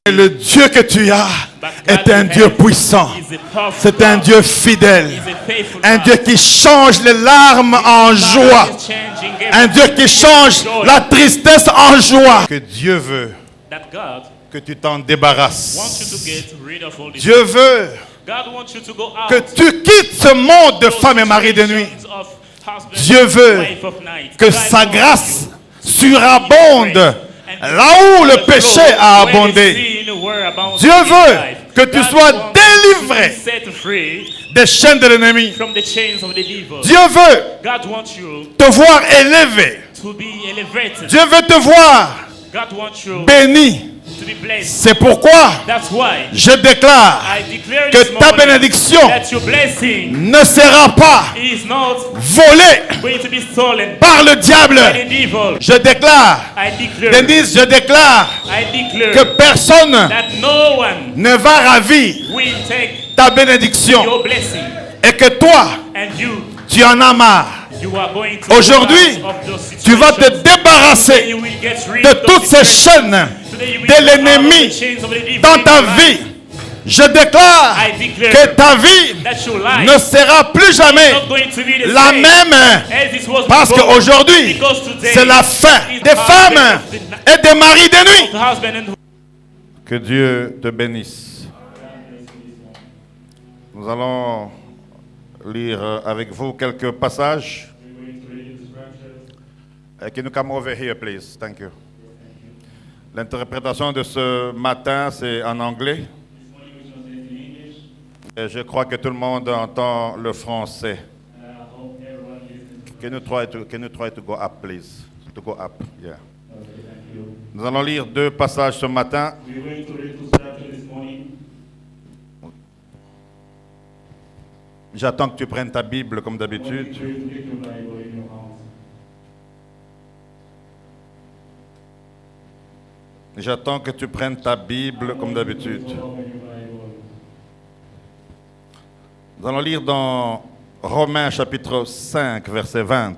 Et le Dieu que tu as est un Dieu puissant. C'est un Dieu fidèle. Un Dieu qui change les larmes en joie. Un Dieu qui change la tristesse en joie. Que Dieu veut que tu t'en débarrasses. Dieu veut que tu quittes ce monde de femmes et maris de nuit. Dieu veut que sa grâce surabonde là où le péché a abondé. Dieu veut que tu sois délivré des chaînes de l'ennemi. Dieu veut te voir élevé. Dieu veut te voir béni. C'est pourquoi je déclare que ta bénédiction ne sera pas volée par le diable. Je déclare, Denise, je déclare que personne ne va ravir ta bénédiction et que toi, tu en as marre. Aujourd'hui, tu vas te débarrasser de toutes ces chaînes de l'ennemi dans ta vie. Je déclare que ta vie ne sera plus jamais la même, parce qu'aujourd'hui, c'est la fin des femmes et des maris de nuit. Que Dieu te bénisse. Nous allons lire avec vous quelques passages. Can you come over here, please? Thank you. L'interprétation de ce matin, c'est en anglais. Et je crois que tout le monde entend le français. Can you try to go up, please? To go up, yeah. Nous allons lire deux passages ce matin. J'attends que tu prennes ta Bible comme d'habitude. J'attends que tu prennes ta Bible comme d'habitude. Nous allons lire dans Romains chapitre 5, verset 20.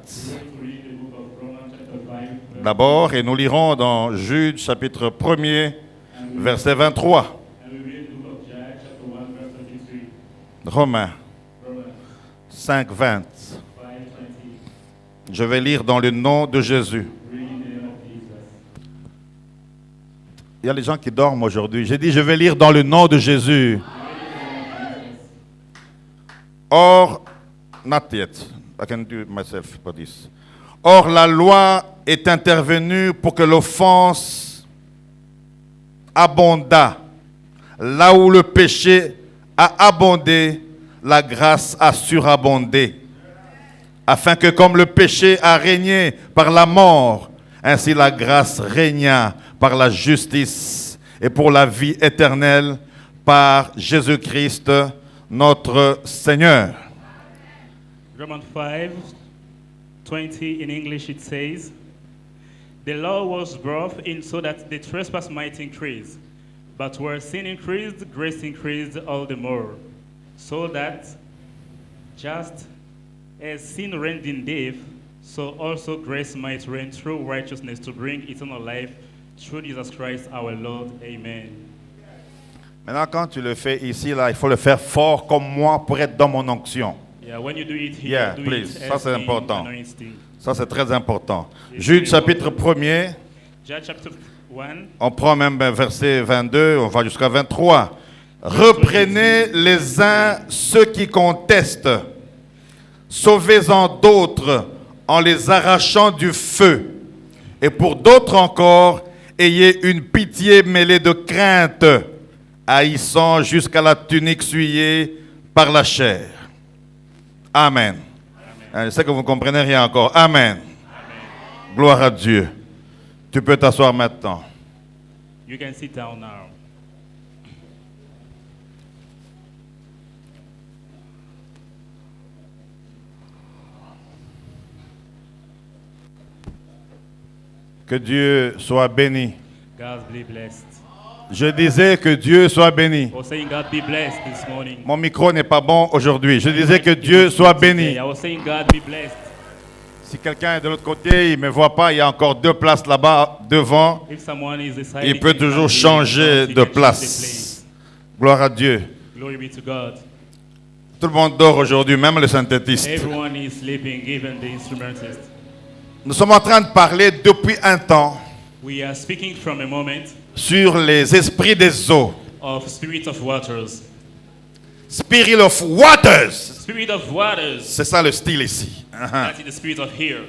D'abord, et nous lirons dans Jude chapitre 1er, verset 23. Romains 5, 20. Je vais lire dans le nom de Jésus. Il y a des gens qui dorment aujourd'hui. J'ai dit, je vais lire dans le nom de Jésus. Or, not yet. I can do it myself for this. Or, la loi est intervenue pour que l'offense abondât. Là où le péché a abondé, la grâce a surabondé. Afin que comme le péché a régné par la mort, ainsi la grâce régna par la justice et pour la vie éternelle par Jésus-Christ, notre Seigneur. Romans 5:20 in English it says, the law was brought in so that the trespass might increase, but where sin increased, grace increased all the more, so that just as sin reigned in death, so also grace might reign through righteousness to bring eternal life through Jesus Christ our Lord. Amen. Maintenant, quand tu le fais ici, là, il faut le faire fort comme moi pour être dans mon onction. Yeah, when you do it here, Yeah, do please. it Ça, as c'est in important. anointing. Ça, c'est très important. Jude chapitre 1er, Jude chapter 1. on prend même verset 22, on va jusqu'à 23. Reprenez les uns ceux qui contestent, sauvez-en d'autres en les arrachant du feu. Et pour d'autres encore, ayez une pitié mêlée de crainte, haïssant jusqu'à la tunique souillée par la chair. Amen. Je sais que vous ne comprenez rien encore. Amen. Gloire à Dieu. Tu peux t'asseoir maintenant. You can sit down now. Que Dieu soit béni. God be blessed. Je disais que Dieu soit béni. I was saying God be blessed this morning. Mon micro n'est pas bon aujourd'hui. Je disais que Dieu soit béni. I was saying God be blessed. Si quelqu'un est de l'autre côté, il ne me voit pas, il y a encore 2 places là-bas devant. If someone is inside, Il he peut can toujours come here, changer he de can change the place. Gloire à Dieu. place. Glory be to God. Tout le monde dort aujourd'hui, même le synthétiste. Everyone is sleeping, even the instrumentist. Nous sommes en train de parler depuis un temps We are speaking from a moment sur les esprits des eaux. of spirit of waters. Spirit of waters. Spirit of waters. C'est ça le style ici. That is the spirit of here.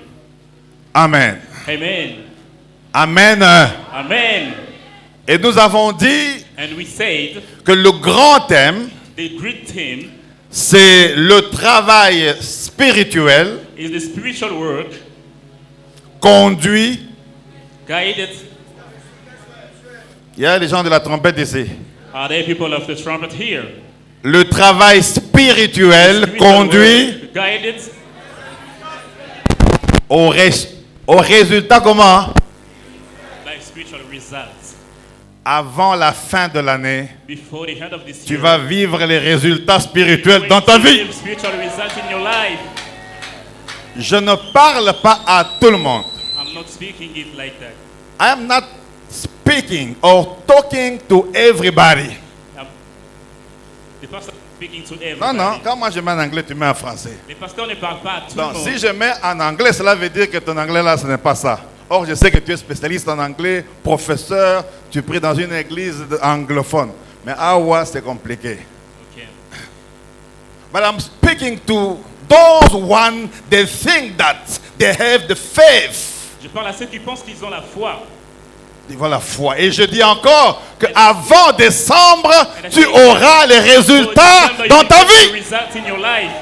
Amen. Amen. Amen. Amen. Et nous avons dit And we said que le grand thème, the great theme c'est le travail spirituel is the spiritual work conduit. guided. Il y a les gens de la trompette ici. Are there people of the trumpet here? Le travail spirituel Spiritual conduit work guided au résultat comment? by spiritual results. Avant la fin de l'année, Before the end of this tu year, vas vivre les résultats spirituels you're dans going ta to vie. live spiritual results in your life. Je ne parle pas à tout le monde. I'm not speaking it like that. I am not speaking or talking to everybody. The pastor is speaking to Non, everybody. non, quand moi je mets en anglais, tu mets en français. Le pasteur ne parle pas à tout le Donc, monde. si je mets en anglais, cela veut dire que ton anglais là, ce n'est pas ça. Or, je sais que tu es spécialiste en anglais, professeur, tu pries dans une église anglophone. Mais Awa, c'est compliqué. Okay. But I'm speaking to those one, they think that they have the faith. Je parle à ceux qui pensent qu'ils ont la foi. Ils ont la foi. Et je dis encore qu'avant décembre, tu auras les résultats dans ta vie. Results in your life.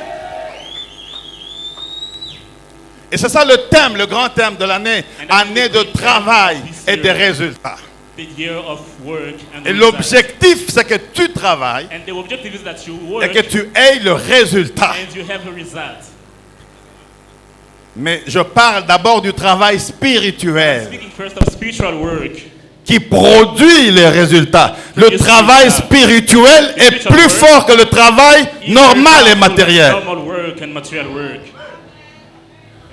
Et c'est ça le thème, le grand thème de l'année. Année de travail et de résultats. The year of work and Et results. l'objectif, c'est que tu travailles And the objective is that you et work que tu aies le résultat. and you have a result. Mais je parle d'abord du travail spirituel Speaking first of spiritual work. qui produit les résultats. Le travail spirituel est plus fort que le travail normal et matériel. Normal work and material work.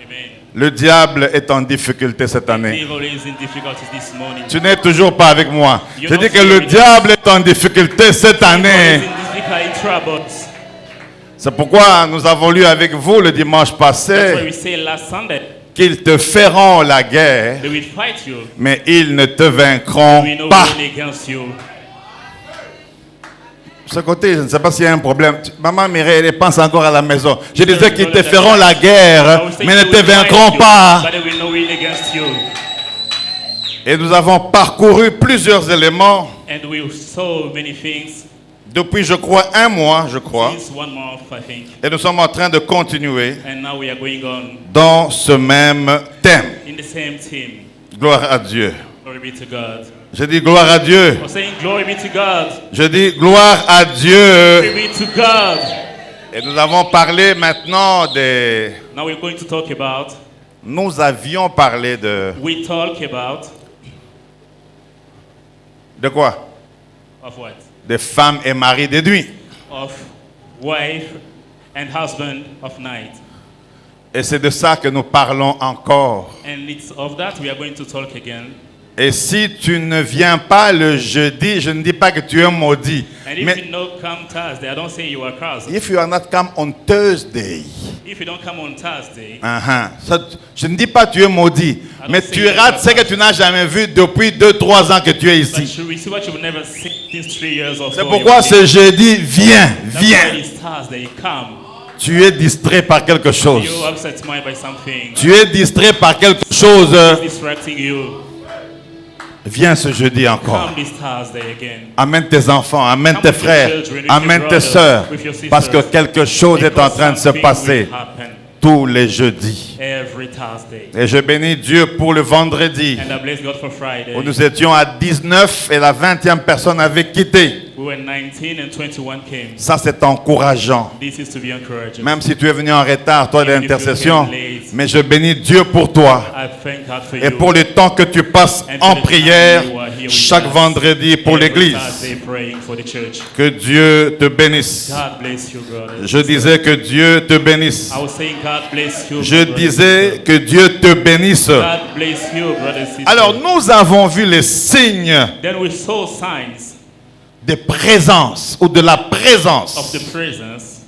Amen. Le diable est en difficulté cette année. Evil is in difficulties this morning. Tu n'es toujours pas avec moi. Je dis que le diable est en difficulté cette Evil is année. in difficult troubles. C'est pourquoi nous avons lu avec vous le dimanche That's why passé we say last Sunday, qu'ils te feront la guerre, they will fight you. mais ils ne te vaincront We know pas. win against you. Ce côté, je ne sais pas s'il y a un problème. Maman Mireille, elle pense encore à la maison. Je disais qu'ils te feront la guerre, mais ne te vaincront pas. But they will not win against you. Et nous avons parcouru plusieurs éléments And we saw many things depuis, je crois, un mois, je crois. since 1 month, I think. Et nous sommes en train de continuer And now we are going on dans ce même thème. in the same team. Gloire à Dieu. Glory be to God. Je dis gloire à Dieu. I'm saying glory be to God. Je dis gloire à Dieu. Glory be to God. Et nous avons parlé maintenant des... Now we're going to talk about, Nous avions parlé de... we talk about, De quoi? of what? Des femmes et maris de nuit. Of wife and husband of night. Et c'est de ça que nous parlons encore. And it's of that we are going to talk again. Et si tu ne viens pas le jeudi, je ne dis pas que tu es maudit. And if Mais you don't come Thursday, I don't say you are cursed. if you are not come on Thursday, If you don't come on Thursday, ça, je ne dis pas que tu es maudit. Mais tu rates ce que tu n'as jamais vu depuis 2-3 ans que tu es but ici. you will see what you've never seen since 3 years or C'est so. pourquoi ce jeudi, viens, That's why viens. it's Thursday, come. Tu es distrait par quelque chose. You upset mind by something. Tu es distrait par quelque chose. It's distracting you. Viens ce jeudi encore. Come this Thursday again. Amène tes enfants, amène Come tes with your frères, children, with amène your tes brothers, sœurs. with your sisters. Parce que quelque chose est en Because train de se something passer will happen tous les jeudis. every Thursday. Et je bénis Dieu pour le vendredi And I bless God for Friday. où nous étions à 19 et la 20e personne avait quitté. We were 19 and 21 came. Ça, c'est encourageant. This is to be encouraging. Même si tu es venu en retard, toi, de Even if you l'intercession, came late. mais je bénis Dieu pour toi. I thank God for Et you. pour le temps que tu passes And en for the prière time you are here with chaque us. vendredi pour Every l'église. Thursday praying for the church. Que Dieu te bénisse. God bless you, brother. Je disais que Dieu te bénisse. I was saying God bless you. Je brother. disais que Dieu te bénisse. God bless you, brother and sister. Alors nous avons vu les signes Then we saw signs de présence ou de la of présence the presence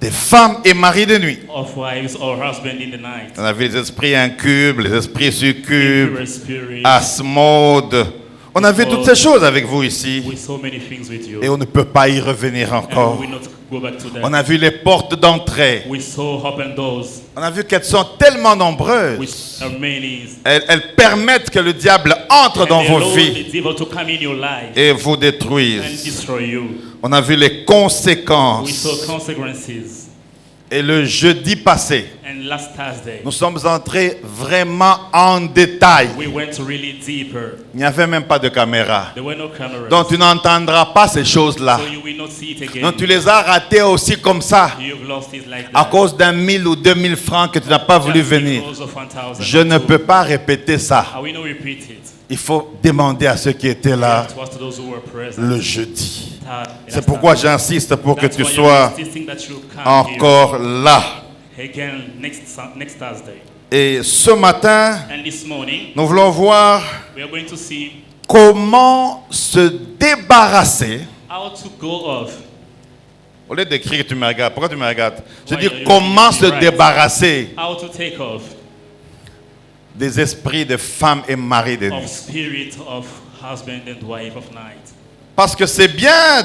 des femmes et maris de nuit. of wives or husband in the night. On a vu les esprits incubes, les esprits succubes, Impure spirit. Asmode. On a vu toutes ces choses avec vous ici. We saw many things with you. Et on ne peut pas y revenir And encore. we will not go back to that. On a vu les portes d'entrée. We saw open doors. On a vu qu'elles sont tellement nombreuses. Which are many. Elles permettent que le diable entre dans And vos allow vies the devil to come in your life et vous and détruise. destroy you. On a vu les We conséquences. saw consequences. Et le jeudi passé, And last Thursday, nous sommes entrés vraiment en détail. we went really deeper. Il n'y avait même pas de caméra. There were no cameras. Donc tu n'entendras pas ces choses-là. So you will not see it again. Donc tu les as ratées aussi comme ça. You've lost it like À that. cause d'un 1000 ou 2000 francs que tu n'as pas voulu Just venir. because of 1,000 Je ne peux pas répéter ça. I will not repeat it. Il faut demander à ceux qui étaient We là have to ask to those who were present. le jeudi. C'est That's pourquoi that. j'insiste pour que That's tu why sois you're insisting that you come encore là. here again next Thursday. Et ce matin, And this morning, nous voulons voir we are going to see comment se débarrasser. how to go off. Au lieu d'écrire, tu me regardes. Pourquoi tu me regardes? Je Why dis are you comment looking se at me, right? débarrasser How to take off des esprits de femmes et maris de of nuit. spirit of husband and wife of night. Parce que c'est bien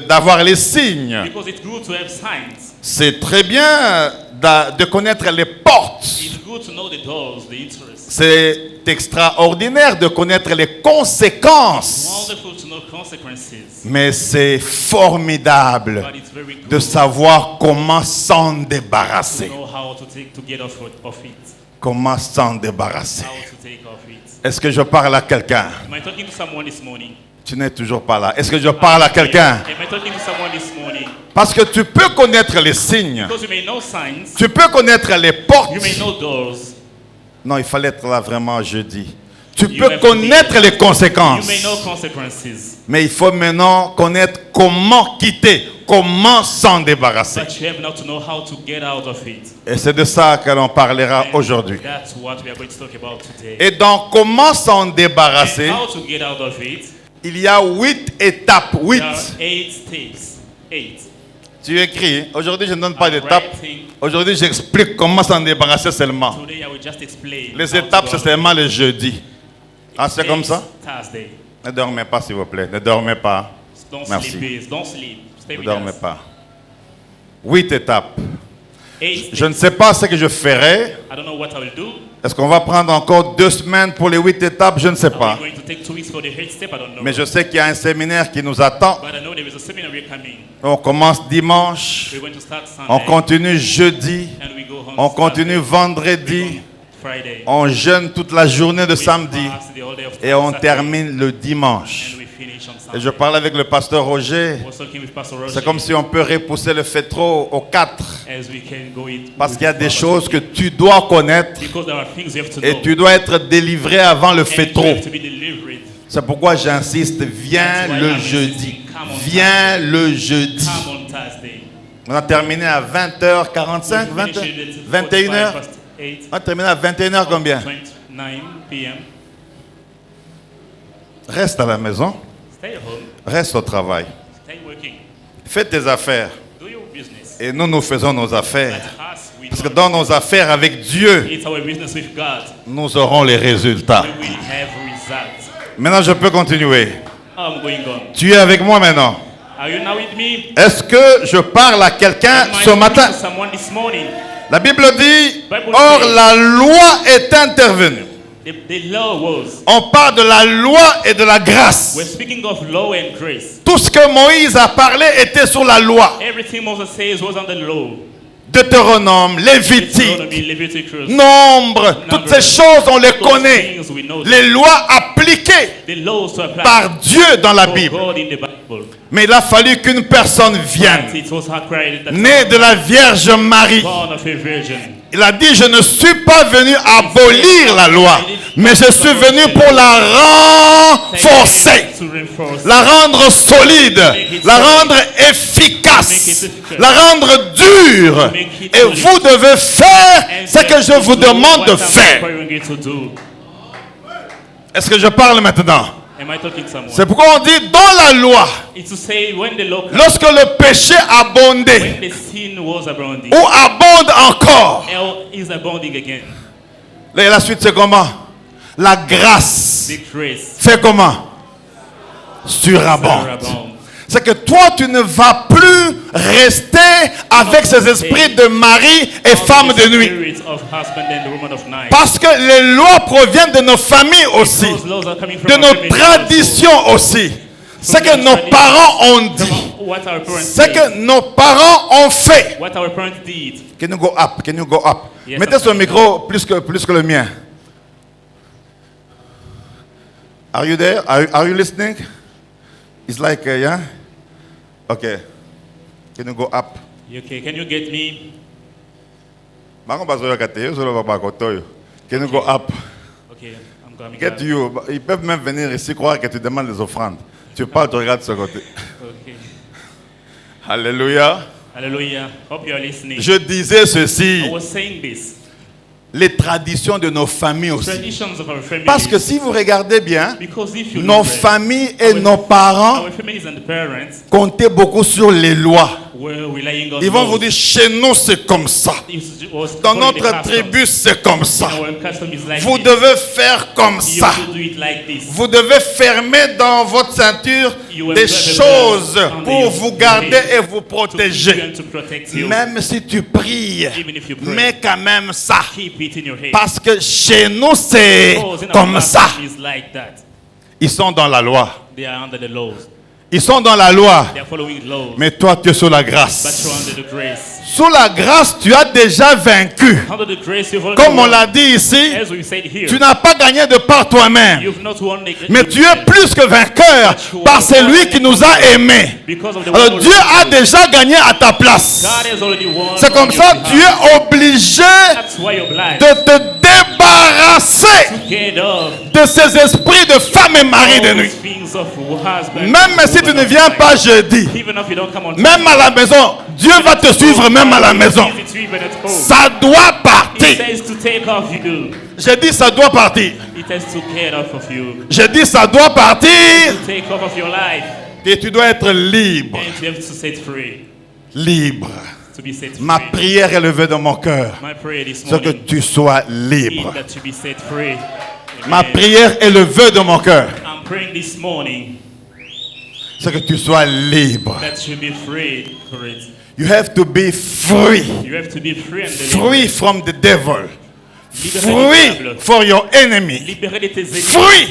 d'avoir les signes. Because it's good to have signs. C'est très bien de connaître les portes. It's good to know the doors, the interests. C'est extraordinaire de connaître les conséquences. Wonderful to know consequences. Mais c'est formidable But it's very good de savoir comment s'en to débarrasser. know how to get off it. Comment s'en débarrasser. How to take off it. Est-ce que je parle à quelqu'un? Am I talking to someone this morning? Tu n'es toujours pas là. Est-ce que je parle à quelqu'un? Am I talking to someone this morning? Parce que tu peux connaître les signes. Because you may know signs, Tu peux connaître les portes. you may know doors, Non, il fallait être là vraiment jeudi. Tu You peux have to connaître be- les you conséquences. may know consequences, Mais il faut maintenant connaître comment quitter, comment s'en débarrasser. but you have now to know how to get out of it. Et c'est de ça que l'on parlera And aujourd'hui. that's what we are going to talk about today. Et donc, comment s'en And débarrasser? how to get out of it? Il y a 8 étapes. 8. There are 8 steps. 8. Tu écris. Aujourd'hui, je ne donne pas I'm d'étapes. writing. Aujourd'hui, j'explique comment s'en débarrasser seulement. Today I will just explain. Les how to étapes, go c'est out. seulement le jeudi. Ah, c'est comme ça? Thursday. Ne dormez pas, s'il vous plaît. Ne dormez pas. Don't Merci. sleep, please. Don't sleep. Stay Ne with dormez us. pas. 8 étapes. 8 Je ne steps. sais pas ce que je ferai. I don't know what I will do. Est-ce qu'on va prendre encore 2 semaines pour les 8 étapes? Je ne sais Are we pas. going to take 2 weeks for the 8 step? I don't know. Mais je sais qu'il y a un séminaire qui nous attend. But I know there is a seminar we're coming. On commence dimanche. We're going to start Sunday. On continue jeudi. And we go home On continue Saturday. vendredi. Friday. On jeûne toute la journée de We samedi. fast the whole day of Et on Saturday. termine le dimanche. And we finish on Et Sunday. je parlais avec le pasteur Roger. I was talking with Pastor Roger. C'est comme si on peut repousser le fétro au 4. As we can go it Parce with qu'il y a des Father. choses que tu dois connaître. Because there are things you have to Et know. tu dois être délivré avant le And fétro. you have to be delivered. C'est pourquoi j'insiste. Viens That's why le I'm jeudi. insisting. Come on Viens le jeudi. Come on Thursday. On a terminé à 20h45, We 20, finish it at 21h. 8 On a terminé à 21h combien? 29 p.m. Reste à la maison. Stay home. Reste au travail. Stay working. Fais tes affaires. Do your business. Et nous, nous faisons nos Let affaires. us, we Parce que don't. dans nos affaires avec Dieu, It's our business with God. nous aurons les résultats. We will have results. Maintenant, je peux continuer. I'm going on. Tu es avec moi maintenant. Are you now with me? Est-ce que je parle à quelqu'un Am I ce talking matin? to someone this morning? La Bible dit, Bible or says- la loi est intervenue. The law was. On parle de la loi et de la grâce. We're speaking of law and grace. Tout ce que Moïse a parlé était sur la loi. Everything Moses says was on the law. Deutéronome, Lévitique, Deuteronomy, Leviticus, Nombre, toutes ces choses, on les those connaît. things we know. Les lois appliquées The laws to apply par Dieu dans la for Bible. God in the Bible. Mais il a fallu qu'une personne But vienne, it was required that née de la Vierge Marie. born of a virgin. Il a dit, je ne suis pas venu abolir la loi, mais je suis venu pour la renforcer, To reinforce, la rendre solide, la rendre efficace, la rendre dure. Et vous devez faire ce que je vous demande de faire. requiring you to do. Est-ce que je parle maintenant? Am I talking to someone? C'est pourquoi on dit dans la loi, It's to say when the law, lorsque le péché abondait when the sin was abounding, ou abonde encore, hell is abounding again. et la suite c'est comment? La grâce The grace fait comment? Surabonde. abound. C'est que toi, tu ne vas plus rester avec ces esprits de mari et femme de nuit. Spirit of husband and woman of night. Parce que les lois proviennent de nos familles aussi, Those laws are coming from de our nos family traditions aussi. Ce que nos parents ont also. dit, What our parents ce did. que nos parents ont fait. What our parents did. Can you go up? Can you go up? Yes, Mettez I'm ce micro plus que le mien. Are you there? Are you listening? It's like, yeah? Okay. Can you go up? Okay, can you get me? Mango bazoya kate, solo baba kotoyo. Can you go up? Okay, I'm coming. Get back. you. Ils peuvent même venir ici croire que tu demandes les offrandes. Tu parles, tu regardes ce côté. Okay. Alléluia. Hallelujah. Hope you are listening. Je disais ceci, I was saying this. les traditions de nos familles aussi. Traditions of our families. Parce que si vous regardez bien, Because if you nos look at familles et nos parents our families and parents comptaient beaucoup sur les lois. were relying on Ils vont laws. vous dire, chez nous c'est comme ça. It was Dans following the notre customs. tribu c'est comme ça. Our custom is like Vous this. devez faire comme You ça. have to do it like this. Vous devez fermer dans votre ceinture des choses pour vous garder et vous To keep protéger. you and to protect you. Même si tu pries, Even if you pray. mais quand même ça. Keep it in your head. Parce que chez nous c'est Because in our comme ça. custom is like that. Ils sont dans la loi. They are under the laws. Ils sont dans la loi. They are following laws. Mais toi tu es sous la But you're grâce. under the grace. Sous la grâce, tu as déjà vaincu. Under the grace, you've already Comme on won. l'a dit ici, As we said here, tu n'as pas gagné de par toi-même. you've not won the Mais tu es plus que vainqueur par celui qui nous a aimés. because of the Alors word Dieu a of déjà gagné à ta place. God has already won. C'est comme on ça your tu behalf. es obligé That's why you're blind. de te débarrasser Get off de ces esprits de femme et mari de all nuit. those things of husband. Même si tu ne viens pas jeudi, Even if you don't come on même à la maison, Dieu va te suivre même à la maison. Even at home. Ça doit It partir. says to take off you. J'ai dit ça doit partir. It has to get off of you. J'ai dit ça doit partir. To take off of your life. Et tu dois être libre. And you have to set free. Libre. To be set Ma free. prière est levée dans mon cœur. My prayer this C'est que morning tu sois is libre. that you be set free. Ma Amen. prière est levée dans mon cœur. I'm praying this morning C'est que tu sois libre. that you be free for it. You have to be free. You have to be free and Free from the devil. Libéré du Free diable. for your enemy. Libéré de tes ennemis. Free.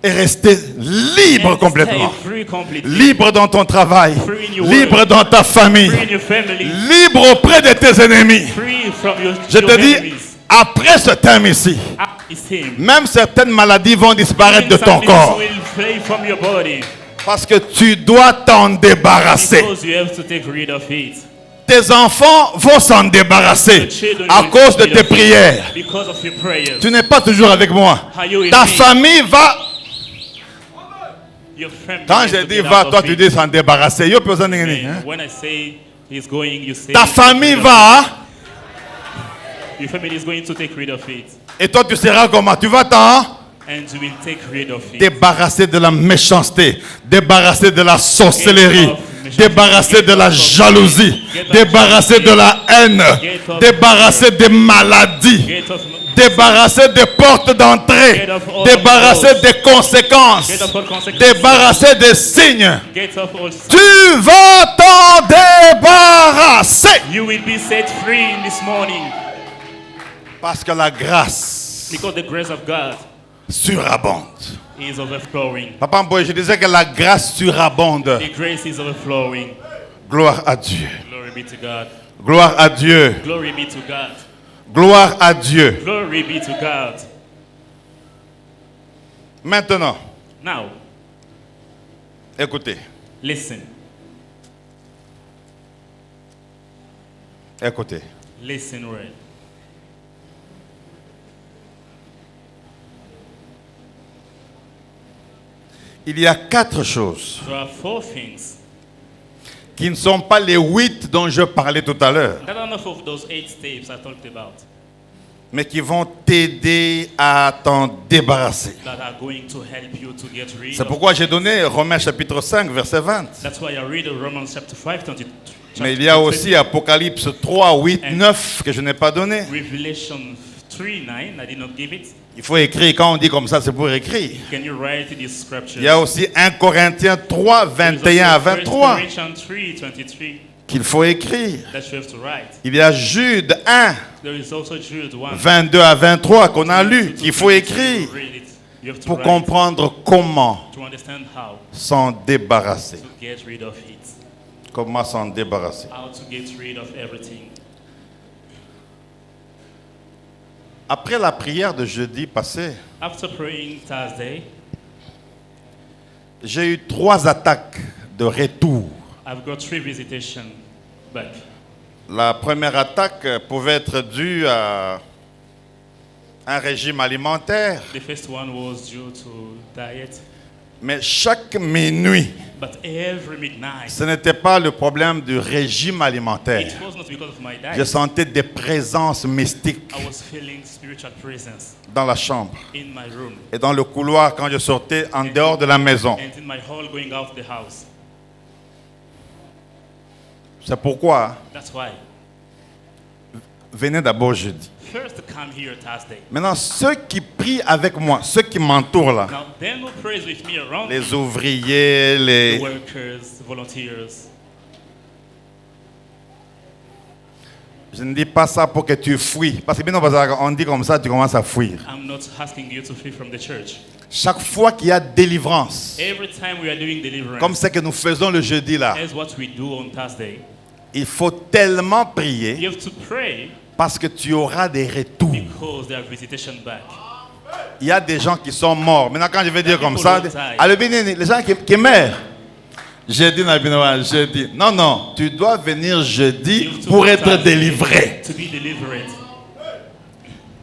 Et rester libre And complètement. stay free completely. Libre dans ton travail. Free in your Libre work. dans ta famille. Free in your family. Libre auprès de tes ennemis. Free from your, Je your te dis, enemies. après ce terme ici, It's him. même certaines maladies vont disparaître de ton Some corps. things will flee from your body Parce que tu dois t'en débarrasser. because you have to take rid of it. Tes enfants vont s'en débarrasser The children à will cause de take rid tes of it prières. Because of your prayers. Tu n'es pas toujours avec moi. Are you with Ta me? famille va... Your family Quand has je to dis get va, out toi of tu it. dis s'en débarrasser. Yo, personne n'est né, hein. And when I say he's going, you say Ta famille va your family is going to take rid of it. et toi tu seras comment? Tu vas t'en And you will take rid of it. débarrasser de la méchanceté, débarrasser de la sorcellerie, débarrasser de la jalousie, débarrasser de la haine, débarrasser des maladies, Get off, débarrasser des portes d'entrée, débarrasser des conséquences, get off all consequences. débarrasser des signes. Get off all signs. Tu vas t'en débarrasser You will be set free in this morning parce que la grâce because the grace of God surabonde. is overflowing. Papa Mboye, je disais que la grâce surabonde. The grace is overflowing. Gloire à Dieu. Glory be to God. Gloire à Dieu. Glory be to God. Gloire à Dieu. Glory be to God. Maintenant, Now, écoutez. listen. Écoutez. Listen well. Il y a 4 choses There are 4 things qui ne sont pas les 8 dont je parlais tout à l'heure, that are not of those 8 steps I talked about mais qui vont t'aider à t'en débarrasser. that are going to help you to get rid C'est of. pourquoi j'ai donné Romains chapitre 5, verset 20. That's why I read Romans chapter 5, 22. Mais il y a aussi Apocalypse 3, 8, 9 que je n'ai pas donné. Revelation 3, 9. I did not give it. Il faut écrire, quand on dit comme ça, c'est pour écrire. Can you write these scriptures? Il y a aussi 1 Corinthiens 3, 21 à 23 Corinthians 3, 23 qu'il faut écrire. that you have to write. Il y a Jude 1, There is also Jude 1. 22 à 23 qu'on a lu, qu'il faut écrire Read it. You have to pour write comprendre comment to understand how s'en débarrasser. to get rid of it. Comment s'en débarrasser. How to get rid of everything. Après la prière de jeudi passé, After praying Thursday, j'ai eu 3 attaques de retour. I've got 3 visitations back. La première attaque pouvait être due à un régime alimentaire, The first one was due to diet, mais chaque minuit, but every midnight, ce n'était pas le problème du régime alimentaire. it was not because of my Je diet. sentais des présences mystiques I was feeling spiritual presence dans la chambre in my room et dans le couloir quand je sortais en dehors de la maison. and in my hall going out the house. C'est pourquoi, That's why. venez d'abord jeudi. First come here Thursday. Maintenant, ceux qui prient avec moi, ceux qui m'entourent là, Now then who prays with me around me, les ouvriers, the les... workers, volunteers. Je ne dis pas ça pour que tu fuis. Parce que bien, on dit comme ça, tu commences à fuir. I'm not asking you to flee from the church. Chaque fois qu'il y a délivrance, Every time we are doing deliverance, comme ce que nous faisons le jeudi là, as what we do on Thursday, il faut tellement prier you have to pray parce que tu auras des retours. because there are visitation back. Il y a des gens qui sont morts. Maintenant, quand je vais dire comme ça, allez, les gens qui meurent. Jeudi, jeudi. Non, non, tu dois venir jeudi You have to pour go être Thursday délivré. To be delivered.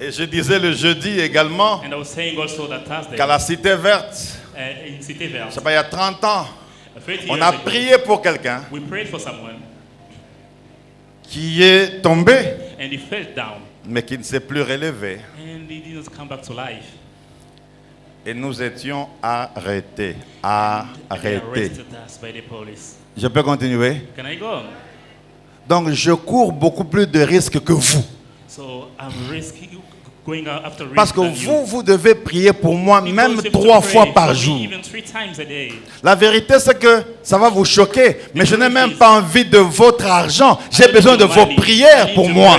Et je disais le jeudi également And I was saying also that Thursday, qu'à la Cité Verte, in Cité je Verte, sais pas, il y a 30 ans, 30 on years a ago, prié pour quelqu'un we prayed for someone qui est tombé, and he fell down mais qui ne s'est plus relevé. and he didn't come back to life. Et nous étions arrêtés. They Arrêtés. arrested us by the police. Je peux continuer? Can I go on? Donc, je cours beaucoup plus de risques que vous. So I'm risking going after risk Parce que than you. vous devez prier pour moi Because même you have to 3 pray fois for par me jour. Even 3 times a day. La vérité, c'est que ça va vous choquer. Mais je n'ai même pas envie de votre argent. J'ai besoin de vos prières pour moi.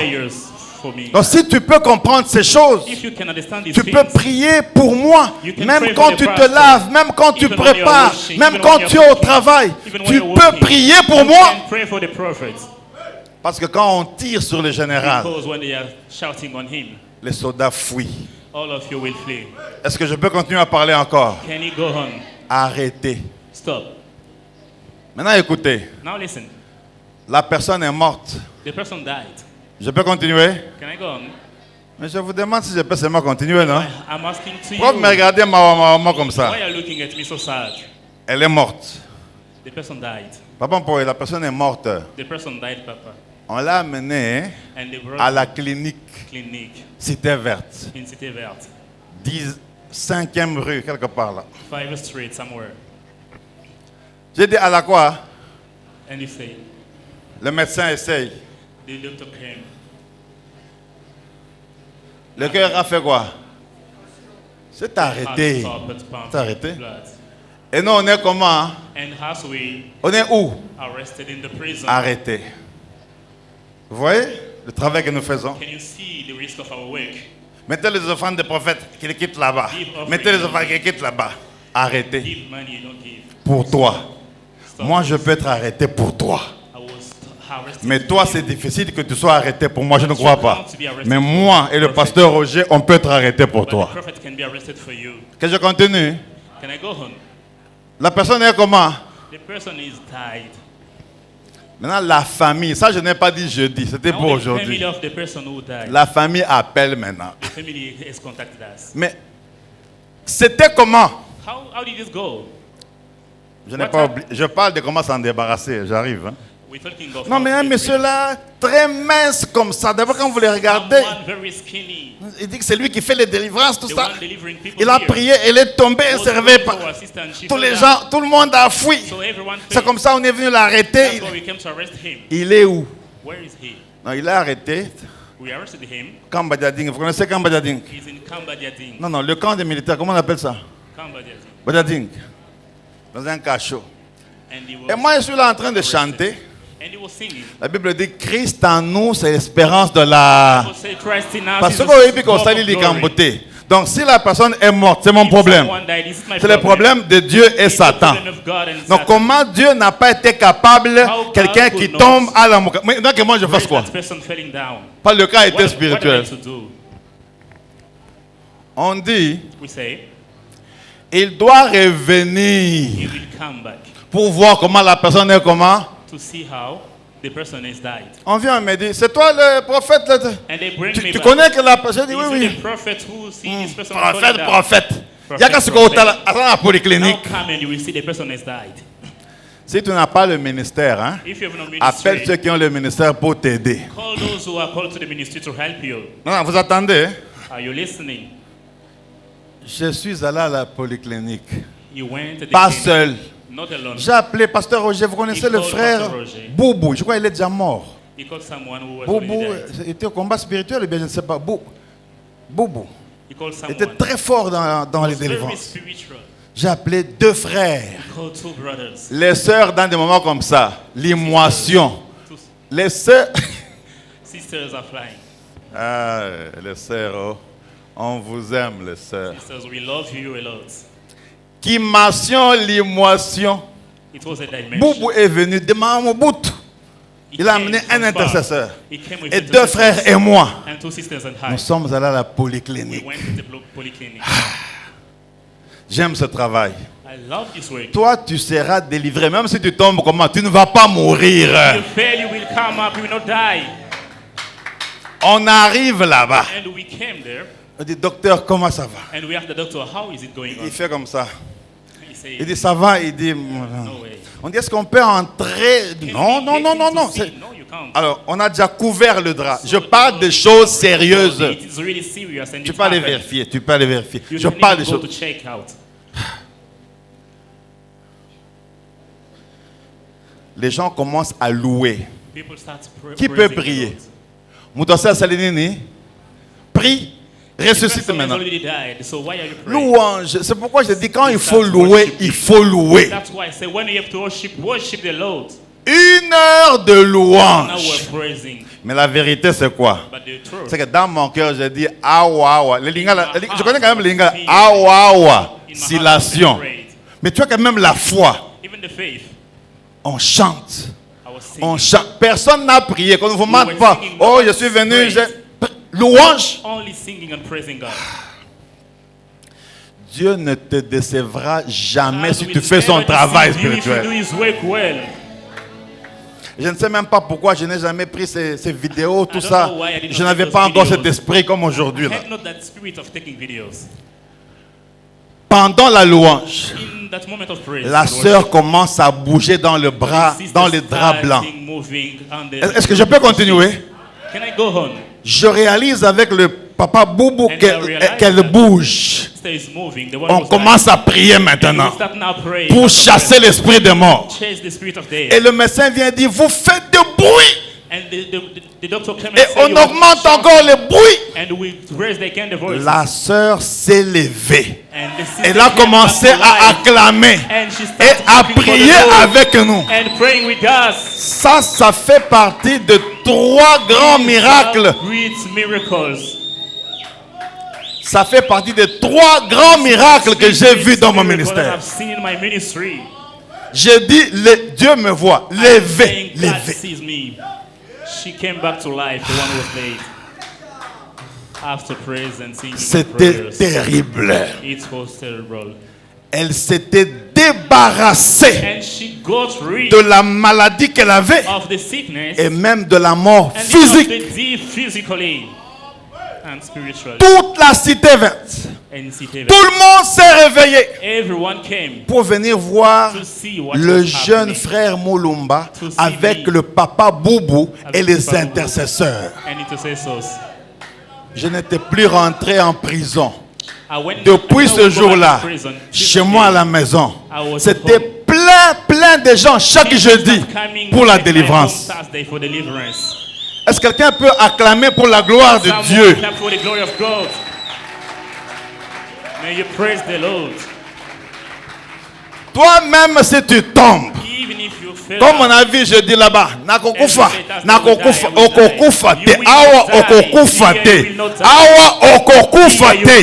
Donc, si tu peux comprendre ces choses, If you can understand these tu peux things, prier pour moi, You can même pray quand for tu the te pastor, laves, même quand tu even when you're prépares, washing, même even quand when tu you're es au cooking, travail. even when Tu you're peux working. prier pour You moi. can pray for the prophet. Parce que quand on tire sur le général, Because when they are shouting on him, les soldats fuient. all of you will flee. Est-ce que je peux continuer à parler encore? Can you go on? Arrêtez. Stop. Maintenant, écoutez. Now listen. La personne est morte. The person died. Je peux continuer? Can I go on? Mais je vous demande si je peux seulement continuer, non? I'm asking to Pourquoi vous me you. regardez ma maman comme ça? Why are you looking at me so sad? Elle est morte. The person died. Papa, pour la personne est morte. The person died, Papa. On l'a amenée And they brought à la clinique clinic Cité Verte. in Cité Verte. 5e rue, quelque part là. 5th Street somewhere. J'ai dit à la quoi? And you say, Le médecin essaye. the doctor came. Le cœur a fait quoi? C'est Heart arrêté. stopped pumping C'est arrêté. blood. Et nous, on est comment? And as we On est où? arrested in the prison, Arrêté. Vous voyez le travail que nous faisons? can you see the risk of our work? Mettez les offrandes des prophètes qui les quittent là-bas. Mettez les offrandes qui les quittent là-bas. Arrêtez. Give money, you don't give. Pour toi. Stop. Moi, je peux être arrêté pour toi. I was Mais toi, c'est difficile que tu sois arrêté pour moi, je ne crois pas. Mais moi et le pasteur Roger, on peut être arrêté pour toi. Que je continue? La personne est comment? Maintenant, la famille, ça je n'ai pas dit jeudi, c'était pour aujourd'hui. La famille appelle maintenant. Mais c'était comment? Je n'ai pas oublié. Je parle de comment s'en débarrasser, j'arrive. Hein. Non, mais un monsieur là, très mince comme ça. D'abord, quand vous le regardez, il dit que c'est lui qui fait les délivrances, tout ça. Il a prié, il est tombé, il servait par tous les gens, tout le monde a fui. C'est comme ça, on est venu l'arrêter. Il est où? Non, il est arrêté. Kambadiading. Vous connaissez Kambadiading? Non, non, le camp des militaires, comment on appelle ça? Kambadiading. Dans un cachot. Et moi, je suis là en train de chanter. La Bible dit Christ en nous, c'est l'espérance de la. Parce que donc, si la personne est morte, c'est mon problème. C'est le problème de Dieu et Satan. Donc, comment Dieu n'a pas été capable, quelqu'un qui tombe à la mort. Maintenant que moi je fasse quoi? Pas le cas était spirituel. On dit, il doit revenir pour voir comment la personne est comment. On vient et me dit, c'est toi le prophète là, tu connais que la personne dit oui, oui. Prophète. Il y a qu'à ce qu'on à la polyclinique. Si tu n'as pas le ministère, hein, appelle ceux qui ont le ministère pour t'aider. Non, vous attendez. Je suis allé à la polyclinique. Pas seul. J'ai appelé pasteur Roger, vous connaissez le frère Boubou, je crois qu'il est déjà mort. Boubou était au combat spirituel, bien je ne sais pas. Boubou était très fort dans les délivrances. J'ai appelé 2 frères. Les sœurs dans des moments comme ça, l'émotion. Les sœurs. Ah, les sœurs, oh. On vous aime, les sœurs. Qui mentionne l'émotion. Boubou est venu de Mahamobout. Il a amené un intercesseur. Et 2 frères et moi. Nous sommes allés à la polyclinique. J'aime ce travail. Toi, tu seras délivré. Même si tu tombes comment, tu ne vas pas mourir. On arrive là-bas. On dit, docteur, comment ça va? Il fait comme ça. Il dit, ça va? Il dit, on dit, est-ce qu'on peut entrer? Non. Alors, on a déjà couvert le drap. Je parle de choses sérieuses. Tu peux aller vérifier. Je parle de choses. Les gens commencent à louer. Qui peut prier? Moutassa Salinini, prie. Ressuscite maintenant. Louange. C'est pourquoi je dis quand il faut louer, il faut louer. 1 heure de louange. Mais la vérité c'est quoi? C'est que dans mon cœur je dis awa. Je connais quand même les lingala awa. Silation. Mais tu as quand même la foi. On chante. Personne n'a prié. Qu'on ne vous mate pas. Oh, je suis venu. Louange. Dieu ne te décevra jamais si tu fais son travail spirituel. Je ne sais même pas pourquoi je n'ai jamais pris ces vidéos, tout ça. Je n'avais pas encore cet esprit comme aujourd'hui. Pendant la louange, la sœur commence à bouger dans le bras, dans les draps blancs. Est-ce que je peux continuer? Je réalise avec le papa Boubou qu'elle bouge. On commence à prier maintenant pour chasser l'esprit de mort. Et le médecin vient dire, vous faites du bruit. Et on augmente encore le bruit. La sœur s'est levée. Elle a commencé à acclamer et à prier avec nous. Ça fait partie de 3 grands miracles. Ça fait partie des 3 grands miracles que j'ai vus dans mon ministère. J'ai dit, Dieu me voit. Levé, God levé. sees me. She came back to life, the one who was late. After praise and singing C'était prayers. terrible. It was terrible. Elle s'était débarrassée And she got rid de la maladie qu'elle avait of the sickness et même de la mort and even of physique. the deep physically and spiritually. Toute la cité vint. And city Tout le monde s'est réveillé everyone came pour venir voir to see what le was jeune happening. frère Moulumba To see avec me. le papa Boubou et Avec les le papa Boubou. intercesseurs. And intercessors. Je n'étais plus rentré en prison. I Depuis ce go back jour-là, to prison. chez moi à la maison, I was c'était home. plein de gens chaque jeudi pour la délivrance. Saturday for deliverance. Est-ce que quelqu'un peut acclamer pour la gloire de Someone Dieu? clap for the glory of God. May you praise the Lord. Toi-même, si tu tombes, Even if you fail, comme mon avis, je dis là-bas, nakokufa te, awa okokufa te, awa okokufa te,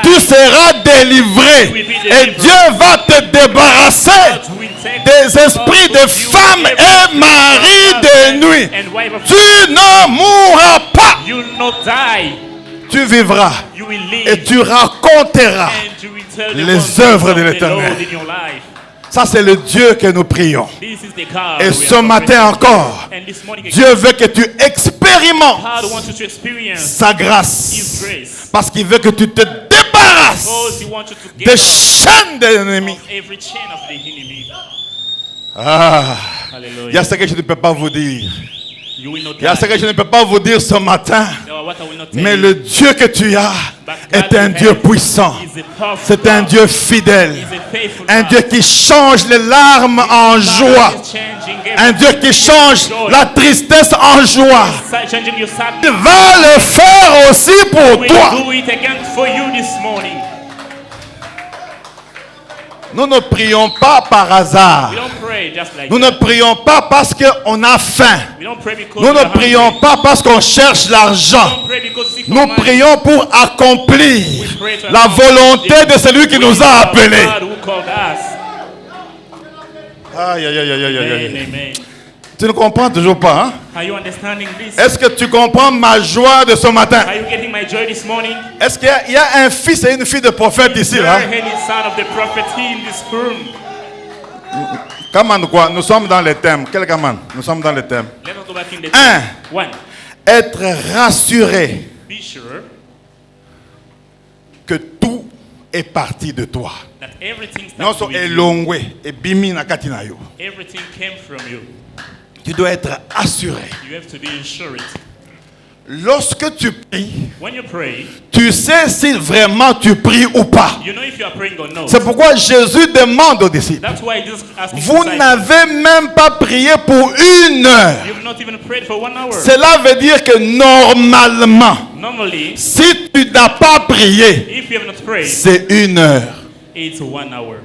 tu seras délivré et Dieu va te débarrasser God will take des esprits de femmes et maris de nuit. and wife of Tu ne mourras pas, you will not die. tu vivras You will et live tu raconteras. and you will tell the les wonders œuvres of de the l'Éternel. Lord in your life. Ça, c'est le Dieu que nous prions. This is the God Et we ce are matin worshiping. encore, And this morning again, Dieu veut que tu expérimentes God wants you to experience sa His grâce. grace. Parce qu'il veut que tu te débarrasses Because He wants you to get des out chaînes de l'ennemi. of every chain of the enemy. Ah, il y a Hallelujah. ce que je ne peux pas vous dire. You will not Il y a ce die. que je ne peux pas vous dire ce matin. No, what I will not tell Mais you. le Dieu que tu as est un Dieu puissant. Is a powerful C'est un God. Dieu fidèle. Is a faithful Un God. Dieu qui change les larmes en joie. Is changing Un Dieu qui change la tristesse en joie. changing your Il sadness. va le faire aussi pour We toi. do it again for you this morning. Nous ne prions pas par hasard. We don't pray just like Nous ne that. prions pas parce qu'on a faim. We don't pray because Nous we ne are prions hungry. pas parce qu'on cherche We l'argent. don't pray because we seek for Nous money. prions pour accomplir We pray to la accomplish volonté the de celui qui will nous a of appelés. God who called us. Aïe, aïe, aïe, aïe, aïe, Amen, aïe. amen. Tu ne comprends toujours pas, hein? Are you understanding this? Est-ce que tu comprends ma joie de ce matin? Are you getting my joy this morning? Est-ce qu'il y a un fils et une fille de prophète ici, There là? any son of the prophet here in this room. Comment quoi? Nous sommes dans les thèmes. Quel comment? Nous sommes dans les thèmes. Let us go back in the Un. One. Être rassuré Be sure que tout est parti de toi. that everything Non, starts so with you. elongwe et bimi na katina yo. Everything came from you. Tu dois être assuré. You have to be insured. Lorsque tu pries, When you pray, tu sais si vraiment tu pries ou pas. you know if you are praying or not. C'est pourquoi Jésus demande aux disciples, That's why Jesus asked his vous disciples, n'avez même pas prié pour 1 heure. you've not even prayed for 1 hour. Cela veut dire que normalement, Normally, si tu n'as pas prié, if you have not prayed, c'est 1 heure. it's 1 hour.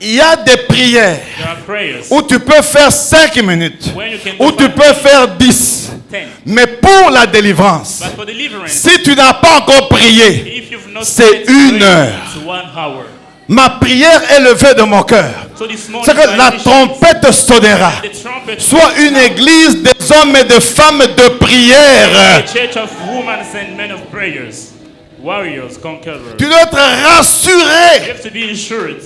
Il y a des prières There are prayers où tu peux faire 5 minutes, when you can où do tu 5, peux faire 10. 10. Mais pour la délivrance, But for deliverance, si tu n'as pas encore prié, if you've not c'est prayed, 1 heure. it's 1 hour. Ma prière est levée de mon cœur. So this morning, C'est que la my trompette sonnera. the trumpet Soit une église des hommes et de femmes de prière. a church of women and men of prayers, warriors, conquerors. Tu dois être You rassuré have to be insured.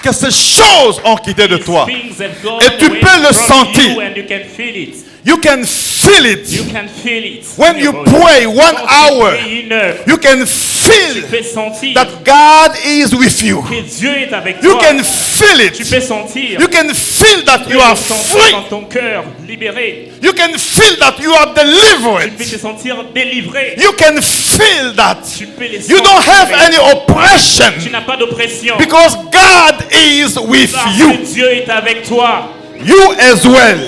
que ces choses ont quitté de toi. Things that go Et tu away peux le from sentir. you and you can feel it. You can feel it. You can feel it. When in you your body. pray 1 Quand tu hour, pries 1 heure, you can tu feel peux sentir that God is with you. que Dieu est avec You toi. can feel Tu it. peux sentir. You can feel that Tu you peux are le sentir free. dans ton cœur, libéré. You can feel that you are Tu peux delivered. te sentir délivré. You can feel that Tu peux les you don't have sentir. any oppression Tu n'as pas d'oppression. because God is with Parce you. que Dieu est avec toi. You as well.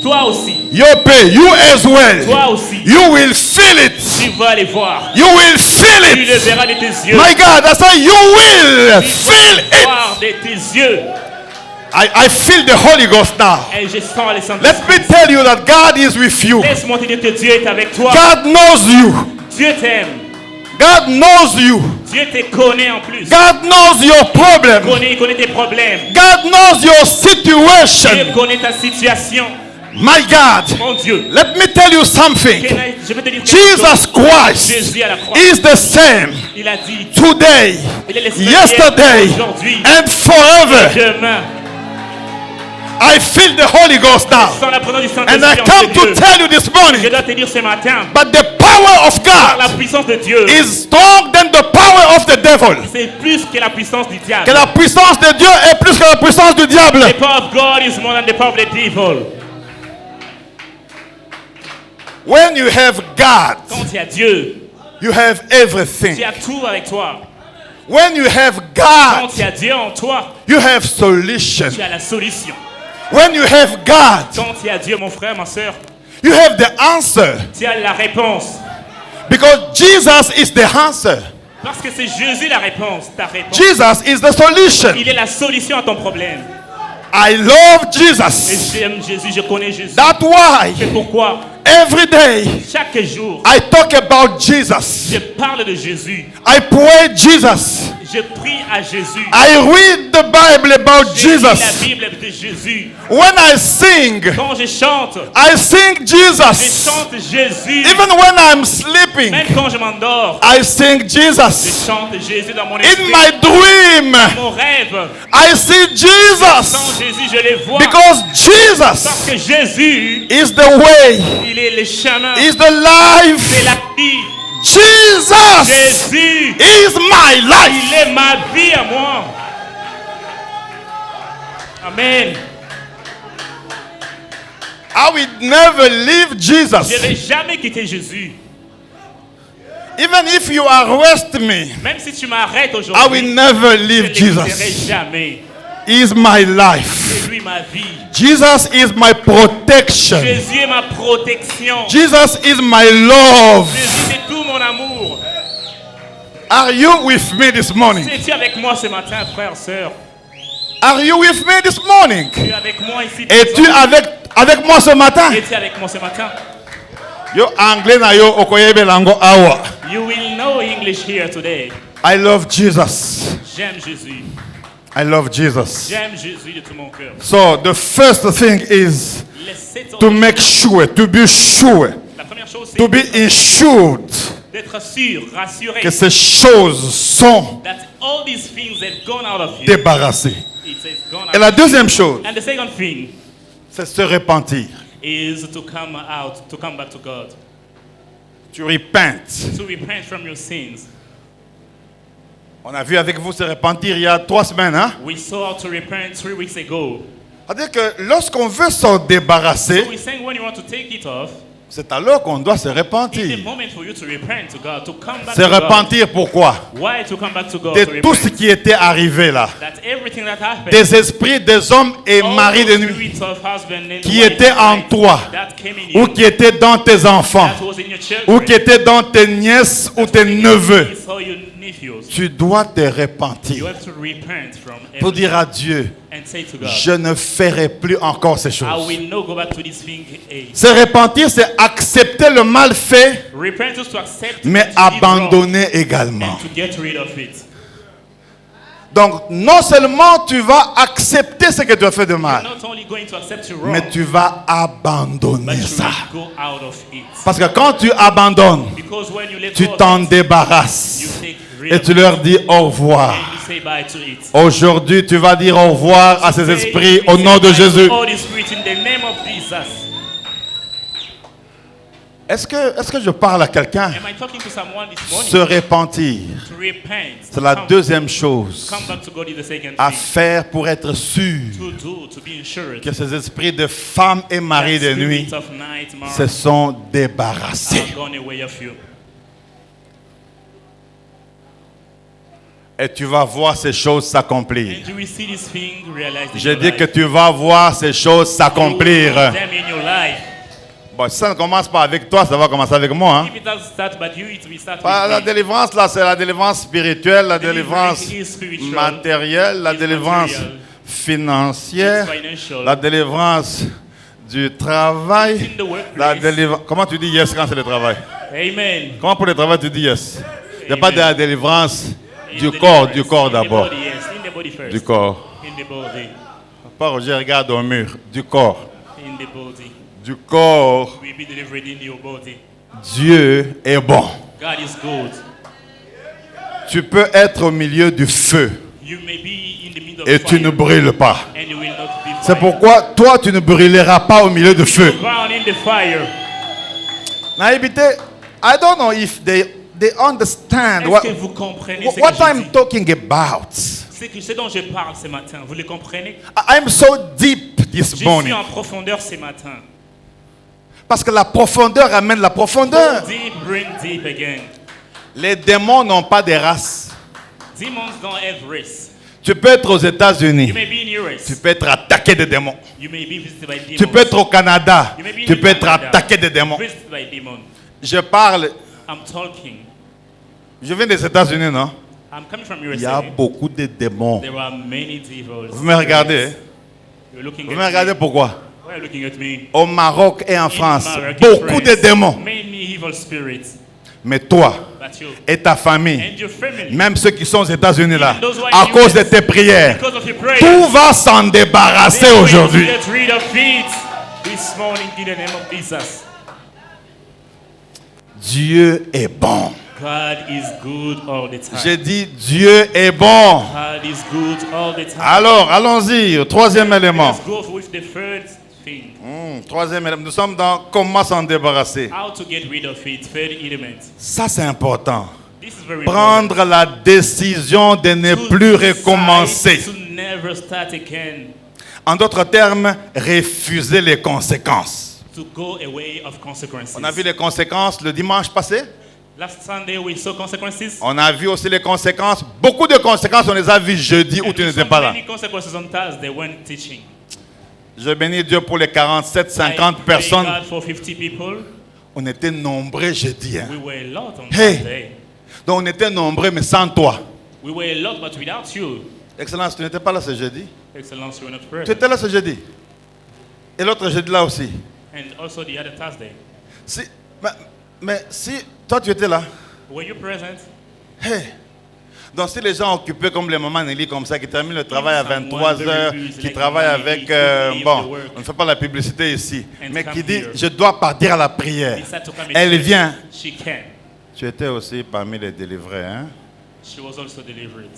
Toi aussi. Yope, you as well. Toi aussi. You will feel it. Tu vas les voir. You will feel Tu le it. verras de tes yeux. My God, I say you will Tu feel vas it. voir de tes yeux. I feel the Holy Ghost now. Et je sens les saints. Let me tell you that God is with you. Laisse-moi te dire que Dieu est avec toi. God knows you. Dieu t'aime. God knows you. Dieu te connaît en plus. God knows your problem. Il connaît tes problèmes. God knows your situation. Dieu connaît ta situation. My God, Mon Dieu. let me tell you something. Je vais te dire quelque chose. Jesus Christ Jésus à la croix. is the same Il a dit today, il est l'esprit yesterday, aujourd'hui, and forever. demain. I feel the Holy Ghost now. Sans la présence du And I Saint-Esprit en come Dieu. to tell you this Je morning, dois te dire ce matin, but the power of par la God puissance de Dieu, is stronger than the power of the devil. c'est plus que la puissance du diable. Que la puissance de Dieu est plus que la puissance du diable. The power of God is more than the power of the devil. When you have God, Quand tu as Dieu, you have tu everything. as tout avec toi. When you have Quand God, tu as Dieu en toi, you have solution. tu as la solution. When you have God, Quand tu as Dieu, mon frère, ma soeur, you have the answer. tu as la réponse. Because Jesus is the answer. Parce que c'est Jésus la réponse, ta réponse. Jesus is the solution. Il est la solution à ton problème. I love Et Jesus. j'aime Jésus, je connais Jésus. That's why C'est pourquoi every day chaque jour, I talk about Jesus. je parle de Jésus. I pray Jesus. Je prie à Jésus. I read the Bible about Je lis la Jesus. Bible de Jésus. When I sing, Quand je chante, I sing je Jesus. chante Jésus. Even when I'm sleeping, Même quand je m'endors, I sing je Jesus. chante Jésus dans mon In esprit. my dream, Mon rêve, I see sans Jesus. Jésus, je les vois. Because Parce Jesus que Jésus, is the way, il est le chemin, is the c'est life. la vie. Jesus Jésus, is my il life. est ma vie à moi. Amen. I will never leave Je ne vais Jesus. jamais quitter Jésus. Even if you arrest me, Même si tu m'arrêtes I aujourd'hui, will never je ne leave le quitterai Jesus. jamais. He is my life. C'est lui ma vie. Jesus is my protection. Jésus est ma protection. Jesus is my love. Jésus c'est tout mon amour. Are you with me this morning? Es-tu avec moi ce matin, frère, sœur? Are you with me this morning? Tu es avec moi ici. Es-tu avec moi ce matin? Es-tu avec moi ce matin? Yo anglais na yo okoyebe lango awa. You will know English here today. I love Jesus. J'aime Jésus. I love Jesus. J'aime Jésus de tout mon cœur. So the first thing is Laissez to make sure, to be sure, La première chose, to be c'est insured d'être sûr, rassuré, que ces choses sont that all these things have gone out of you. débarrassées. It says gone Et out la of you. deuxième chose, And the second thing c'est se repentir. is to come out, to come back to God. Tu repentes. To repent from your sins. On a vu avec vous se repentir il y a 3 semaines, hein? We saw how to repent 3 weeks ago. C'est-à-dire que lorsqu'on veut s'en débarrasser, So we're saying when you want to take it off, c'est alors qu'on doit se it's the repentir. moment for you to repent to God, to come back Se to God. repentir pourquoi? Why to come back to God? De To tout ce repent? qui était arrivé là. That everything that happened, Des esprits, des hommes et all maris de those nuit spirits of husband and qui wife étaient en tonight toi that came in you, ou qui étaient dans tes enfants that was in your children, ou qui étaient dans tes nièces ou tes neveux. niece or your nephews. Tu dois te You repentir have to repent from pour everything dire à Dieu, and say to God, je ne ferai plus encore ces I choses. will not go back to this thing. Se repentir, c'est accepter le mal fait, Repent is to accept mais that you did wrong abandonner également. and to get rid of it. Donc, non seulement tu vas accepter ce que tu as fait de mal, Not only going to accept your wrong, mais tu vas but abandonner you ça. will go out of it. Parce que quand tu abandonnes, Because when you let tu go of t'en it, you débarrasses take rid et of tu it leur dis au revoir. and you say bye to it. Aujourd'hui, tu vas dire au revoir à ces esprits au nom de Jésus. All the spirit in the name of Jesus. Est-ce que je parle à quelqu'un? Am I talking to someone this morning? Se repentir, To repent. c'est la Come- deuxième chose Come back to God is the second à thing. faire pour être sûr To do, to be ensured. que ces esprits de femmes et maris de that nuit spirits of nightmare se sont débarrassés. are gone away of you. Et tu vas voir ces choses s'accomplir. And you will see this thing realized in Je your dis life. que tu vas voir ces choses You s'accomplir. will see them in your life. Bon, si ça ne commence pas avec toi, ça va commencer avec moi. Hein? If it doesn't start but you, it will start Pas la with me. délivrance, là, c'est la délivrance spirituelle, la Deliverance délivrance is spiritual. matérielle, la It's délivrance material. financière, It's financial. la délivrance du travail. In the workplace. La délivrance. Comment tu dis yes quand c'est le travail? Amen. Comment pour le travail tu dis yes? Il n'y a pas de la délivrance Du the corps deliverance. d'abord. In the body, yes. In the body first. Du corps. In the body. Pas Roger, regarde au mur. Du corps. In the body. Du corps. Will be delivered in your body. Dieu est bon. God is good. Tu peux être au milieu du feu You may be in the middle of et fire, tu ne brûles pas. and you will not be C'est fire. pourquoi toi, tu ne brûleras pas au milieu du feu. Drown in the fire. Naïbité, I don't know if they understand Est-ce what, que vous comprenez ce what que je I'm dis? talking about. Ce dont je parle ce matin, vous le comprenez? I'm so deep this Je suis morning. en profondeur ce matin. Parce que la profondeur amène la profondeur. Deep, bring deep again. Les démons n'ont pas de race. Demons don't have race. Tu peux être aux États-Unis. You may be in US. Tu peux être attaqué de démons. You may be visited by demons. Tu peux être au Canada. You may be in Tu peux être Canada, attaqué de démons. visited by demons. Je parle. I'm talking. Je viens des États-Unis, non? I'm coming from Il y a USA. beaucoup de démons. There are many devils. Vous me regardez, hein? You're looking Vous at me regardez me. pourquoi? Why are you looking at me? Au Maroc et en In France, Maroc, in beaucoup de France, démons. Many evil spirits. Mais toi But you et ta famille, and your family, même ceux qui sont aux États-Unis là, Even those who are à in cause US, de tes prières, because of your prayers, tout va s'en débarrasser they will aujourd'hui. get rid of it this morning in the name of Jesus. Dieu est bon. God is good all the time. J'ai dit Dieu est bon. God is good all the time. Alors, allons-y au troisième élément. Let's go with the third thing. Troisième élément. Nous sommes dans comment s'en débarrasser. How to get rid of it. Third element. Ça, c'est important. This is very important. Prendre la décision de ne To plus decide recommencer. To never start again. En d'autres termes, refuser les conséquences. To go away of consequences. On a vu les conséquences le dimanche passé. Last Sunday we saw consequences. On a vu aussi les conséquences. Beaucoup de conséquences, on les a vues jeudi où And tu we n'étais saw pas là. many consequences on Thursday when teaching. Je bénis Dieu pour les 47, I 50 pray personnes. God for 50 people. On était nombreux jeudi. Hein. We were a lot on Hey. Thursday. Donc on était nombreux, mais sans toi. We were a lot, but without you, Excellence, tu n'étais pas là ce jeudi. Excellence, you were not Tu present. étais là ce jeudi. Et l'autre jeudi là aussi. And also the other Thursday. Si, mais si toi tu étais là. Were you present? Hey. Donc si les gens occupés comme les mamans Nelly comme ça, qui terminent le travail à 23h, qui travaillent avec... bon, on ne fait pas la publicité ici. Mais qui dit, je dois partir à la prière. Decide to come and Elle church. vient. She can. Tu étais aussi parmi les délivrés. Hein? She was also delivered.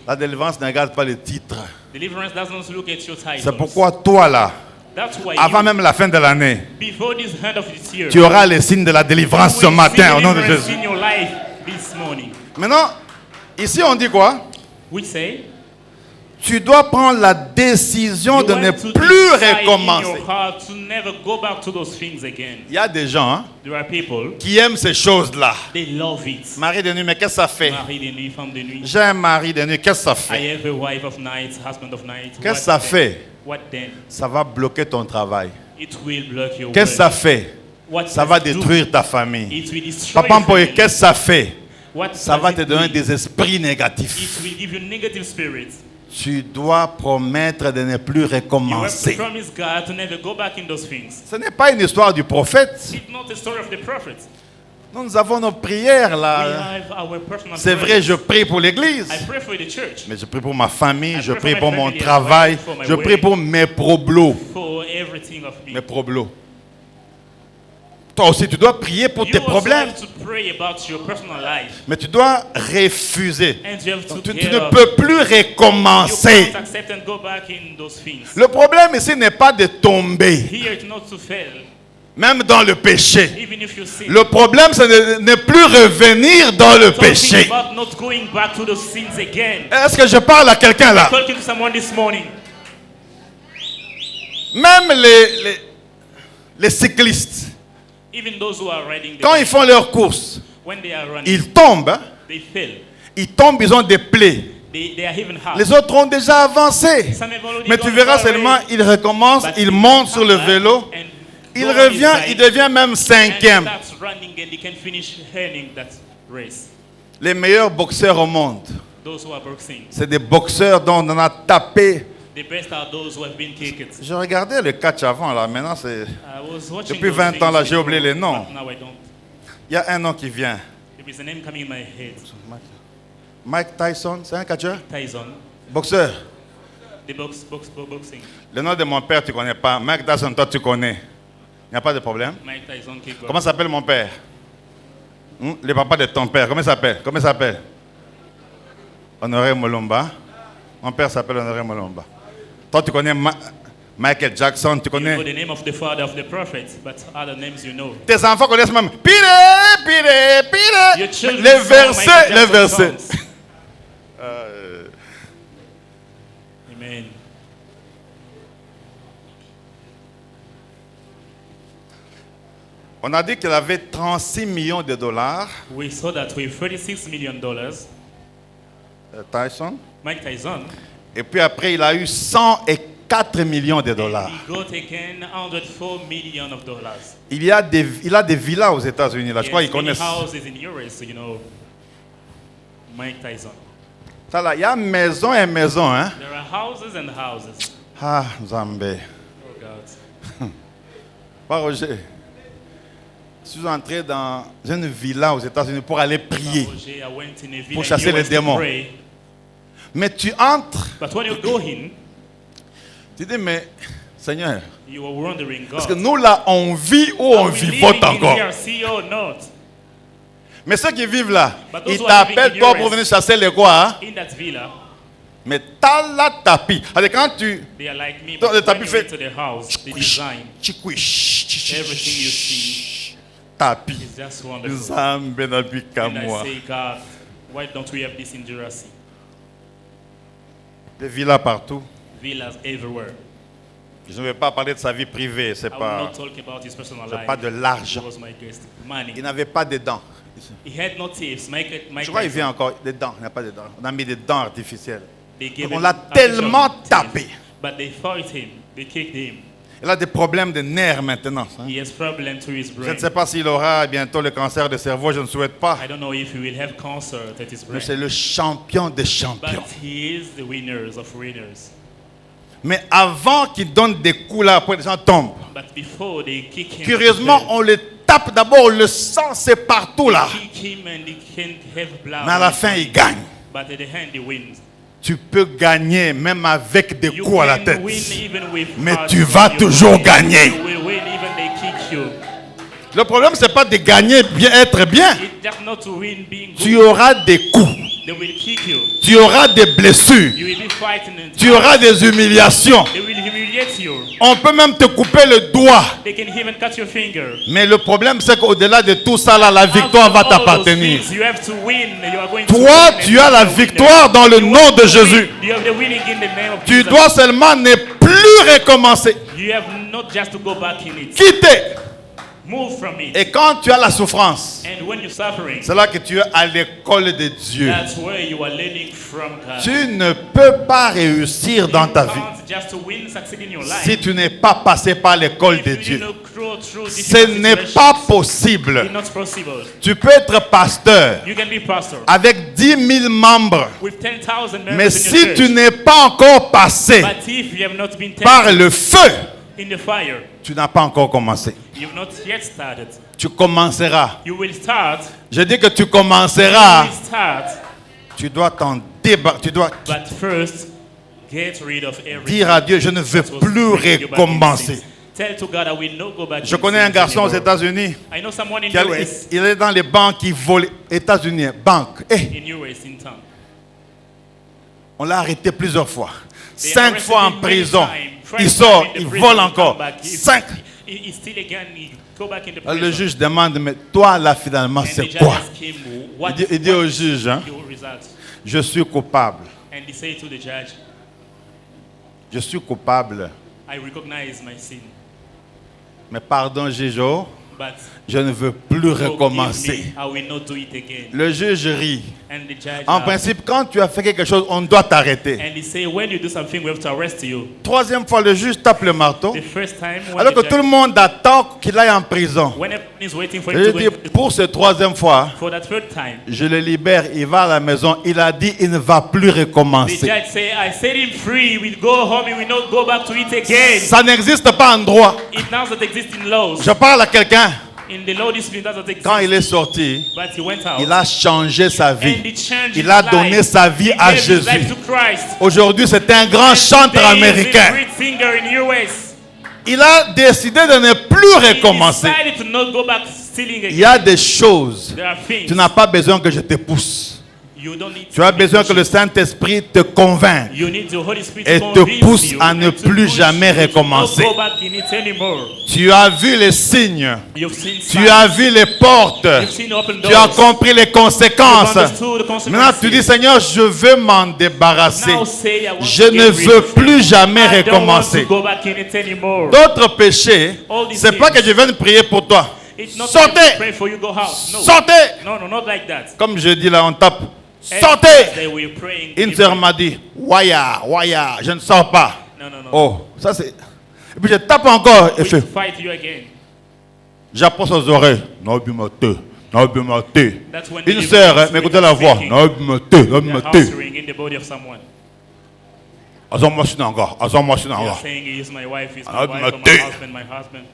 La délivrance ne regarde pas les titres. Deliverance doesn't look at your titles. C'est pourquoi toi là, That's why avant you, même la fin de l'année, before this end of this year, tu auras les signes de la délivrance ce you will matin see au nom de deliverance Jésus. in your life this morning. Maintenant, ici on dit quoi? We say Tu dois prendre la décision you de want ne to plus decide in recommencer. your heart to never go back to those things again. Il y a des gens hein, There are people, qui aiment ces choses-là. they love it. Mari de nuit, mais qu'est-ce que ça fait? Mari de nuit, femme de nuit. J'ai un mari de nuit, qu'est-ce que ça I fait? have a wife of night, husband of night. Qu'est-ce que ça then? fait? What then? Ça va bloquer ton travail. It will block your Qu'est-ce que ça work. fait? What Ça does va it do? détruire ta famille. It will destroy Papa your Mpoye, family. qu'est-ce que ça fait? What Ça does va it te donner do? des esprits It négatifs. will give you negative spirits. Tu dois promettre de ne plus You have to recommencer. promise God to never go back in those things. Ce n'est pas une histoire du prophète. It's not the story of the prophet. Nous avons nos prières We là. have our personal C'est vrai, prayers. je prie pour l'église. I pray for the church, Mais je prie pour ma famille, I je pray prie for pour my mon family as travail, well, for my je prie work. pour mes problos. for everything of me. Mes problos. Toi aussi, tu dois prier pour You tes also problèmes. have to pray about your personal life. Mais tu dois refuser. And you have to Tu get ne up. peux plus You recommencer. can't accept and go back in those things. Le problème ici n'est pas de tomber, Here it's not to fail, même dans le péché. even if you sin. Le problème, c'est de ne plus revenir dans le Talking péché. about not going back to those sins again. Est-ce que je parle à quelqu'un là? Talking to someone this morning. Même les cyclistes, Even those who are riding the quand ils font leur course, when they are running, ils tombent. Hein? they fail. Ils tombent, ils ont des plaies. They are even hard. Les autres ont déjà avancé. Some have already Mais tu gone verras far away. seulement, il recommence, But il he monte come sur le back vélo, and il go on revient, his il bike devient même and cinquième. starts running and he can finish earning that race. Les meilleurs boxeurs au monde, Those who are boxing, c'est des boxeurs dont on a tapé. the best are those who have been kicked. Je regardais le catch avant, là, maintenant c'est... I was watching Depuis those 20 ans, things là, j'ai before, oublié les noms. but now I don't. Il y a un nom qui vient. There is a name coming in my head. Mike Tyson, c'est un catcheur? Tyson, Boxeur. the boxing. Le nom de mon père, tu ne connais pas. Mike Tyson, toi, tu connais. Il n'y a pas de problème. Mike Tyson kickboxing. Comment s'appelle mon père? Le papa de ton père, comment il s'appelle? Comment il s'appelle? Honoré Molomba. Mon père s'appelle Honoré Molomba. Toi, tu connais Michael Jackson, tu You know connais? the name of the father of the prophet, but other names you know. Tes enfants connaissent même. Pire, Your children les song versets, Michael les Jackson versets. songs. Amen. On a dit qu'il avait 36 millions de dollars. We saw that with $36 million, Tyson. Mike Tyson, Et puis après, il a eu 104 millions de dollars. he got again $104 million. Il a des villas aux États-Unis. Là, je crois qu'ils Many connaissent. houses in US, you know. Mike Tyson. Ça là, il y a maison et maison, hein? There are houses and houses. Ah, Zambé. Oh God. Pas Roger. Je suis entré dans une villa aux États-Unis pour aller prier. Roger, I went in a villa Pour in chasser les US to démons. pray. Mais tu entres, But when you go in, tu dis, mais Seigneur, you are wondering, God, parce que nous là, on vit ou on are we vivote living in encore. DRC or not? Mais ceux qui vivent là, But those ils who are living t'appellent in toi US, pour venir chasser les quoi, hein? In that villa, Mais t'as la tapis. Alors quand tu... they are like me. Dans le But tapis when you fait- enter the house, the design, everything you see tapis. is just wonderful. Zambé na bika And I moi. say, God, why don't we have this in DRC? Des villas partout. Villas everywhere. Je ne vais pas parler de sa vie privée. C'est I will pas, not talk about his personal c'est life. pas de It l'argent. was my guest. Money. Il n'avait pas de dents. He had no teeth. Mike Je crois qu'il Tyson, vient encore des dents. Il n'y a pas de dents. On a mis des dents artificielles. they gave On him l'a artificial tellement teeth, tapé. But they fought him. They kicked him. Il a des problèmes de nerfs maintenant. hein. He has problem to his Je brain. ne sais pas s'il aura bientôt le cancer de cerveau. Je ne souhaite pas. I don't know if he will have cancer at his Mais brain. c'est le champion des But champions. he is the winners of winners. Mais avant qu'il donne des coups là, après les gens tombent. But before they kick him, Curieusement, on le tape d'abord. Le sang, c'est partout là. kick him and he can't have blood. Mais à la fin, il gagne. But at the end he wins. Tu peux gagner même avec des You coups à la can tête. win even with Mais hearts tu from vas your toujours brain. gagner. You will win even they kick you. Le problème, c'est pas de gagner, bien, être bien. It's just not to win being good. Tu auras des coups. They will kick you. Tu auras des blessures. You will be fighting and Tu auras des humiliations. they will humiliate you. On peut même te couper le doigt. They can even cut your finger. Mais le problème, c'est qu'au-delà de tout ça, là, la victoire va After all those t'appartenir. things, you have to win. You are going to Toi, win and tu you as are la the winner. victoire dans le You nom have de the Jésus. win. You have the winning in the name of Tu Jesus. dois seulement ne plus recommencer. You have not just to go back in it. Quitter. Move from it. Et quand tu as la souffrance, And when you're suffering, c'est là que tu es à l'école de Dieu. that's where you are learning from God. Tu ne peux pas réussir dans ta vie You can't just win, succeed in your life. si tu n'es pas passé par l'école de If you Dieu. don't grow through Ce difficult n'est situations, pas possible. it's not possible. Tu peux être pasteur You can be pastor avec 10 000 membres, with 10,000 members mais in si your church. tu n'es pas encore passé But if you have not been par tested le feu, in the fire, tu n'as pas encore commencé. you've not yet started. Tu commenceras. You will start. Je dis que tu You commenceras. will start. Tu dois t'en débarrasser. Tu dois But first, get rid of everything. dire à Dieu, je ne veux that was plus bringing you back in recommencer. sins. Tell to God, I will not go back Je in connais un sins garçon aux anymore. États-Unis. I know someone in qui US, il est dans les banques qui volent. États-Unis, banque. Eh, in US, in town. on l'a arrêté plusieurs fois. They 5 arrested fois en him many prison. times. Il First sort, time in the il prison, vole he encore. come back. He- 5. he still again, he go back in the Le prison. juge demande, mais toi là finalement And the c'est judge quoi? asked him, what Il dit au juge, hein, your result? je suis coupable. And he said to the judge, Je suis coupable. I recognize my sin, Mais pardon, Gijo, but je ne veux plus forgive recommencer. me, I will not do it again. Le juge rit. And the judge En laughed. principe, quand tu as fait quelque chose, on doit t'arrêter. And he said, when you do something, we have to arrest you. Troisième fois, le juge tape le marteau. The first time, when, Alors the que tout le judge, monde attend qu'il aille en prison. when everyone is waiting for Je him to lui go dis, into the- pour cette troisième fois, for that third time, je le libère, il va à la maison. Il a dit, il ne va plus the recommencer. judge said, I set him free. We'll go home. He will not go back to it again. Ça n'existe pas en droit. It now that exists in laws. Je parle à quelqu'un. In the Lord, this spirit doesn't exist. Quand il est sorti, But he went out. il a changé sa vie. And he changed Il his a life. donné sa vie He à gave his Jésus. life to Christ. Aujourd'hui, c'est un grand chanteur Today, he's a américain. great singer in US. Il a décidé de ne plus recommencer. He decided to not go back stealing again. Il y a des choses. There are things Tu n'as pas besoin que je te pousse. you don't need. Tu as besoin que le Saint-Esprit te convainque You need the Holy Spirit et to te convince pousse you à ne and to plus push jamais you to not recommencer. go back in it anymore. Tu as vu les signes. You've seen Tu signs. as vu les portes. You've seen open Tu as doors. compris les conséquences. You've understood the consequences. Maintenant, tu dis, Seigneur, je veux m'en débarrasser. Now say, I want Je to ne get rid veux of it. plus jamais I don't want recommencer. to go back in it anymore. D'autres péchés, All these c'est pas things. que je vienne prier pour toi. It's not Sortez! time to pray for you go out. No. Sortez! No, not like that. Comme je dis là, on tape. Every Sortez! Thursday we are praying. Une sœur m'a dit, Waya, Waya, je ne sors pas. No. Oh, ça c'est. Et puis je tape encore et We fait. fight you again. J'approche aux oreilles. Non, bimote. Non, bimote. That's when Une the sœur, Holy m'écoutez la voix. Spirit is Non, bimote. Non, speaking. bimote. The house ring in the body of someone. Azon-moi sur encore. Azon-moi sur You are encore. saying he is my wife, he's Ah, my wife, or bimote. my husband.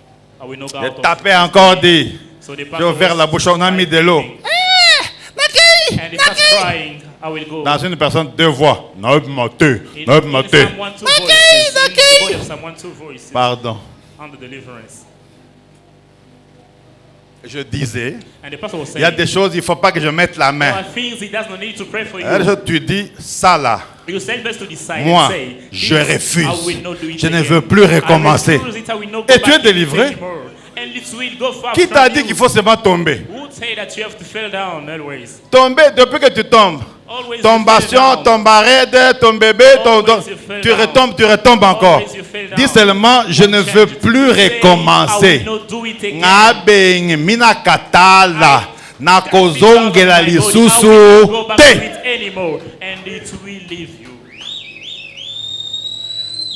I will not go J'ai out of tapé encore dit. So the J'ai pastor ouvert was la bouche, on a mis de l'eau. and he starts crying. I will go. Dans une personne, deux voix. Non, bimote. In Non, bimote. someone, two voices. In the body of someone, two voices. Pardon. Under deliverance. Je disais, And the pastor was il saying, y a des choses, il ne faut pas que je mette la there main. are things he does not need to pray for Il y a des you. choses, tu dis, ça là. You say best to decide Moi, and say, je this, refuse. I will not do it Je ne again. veux plus I recommencer. refuse it, I will not go Et tu back es délivré? in it anymore. And it will go far Qui from t'a dit you. qu'il faut seulement tomber? Who would say that you have to fall down always? Tomber, depuis que tu tombes. Always you Tombation, fall down. tombe raide, ton bébé, tu retombes encore. Always you fall down. Dis seulement, je ne veux plus Say, recommencer. I will not do it again. Ngabe mina katala na kozongela I will not lisusu go back to te. it anymore, and it will leave you.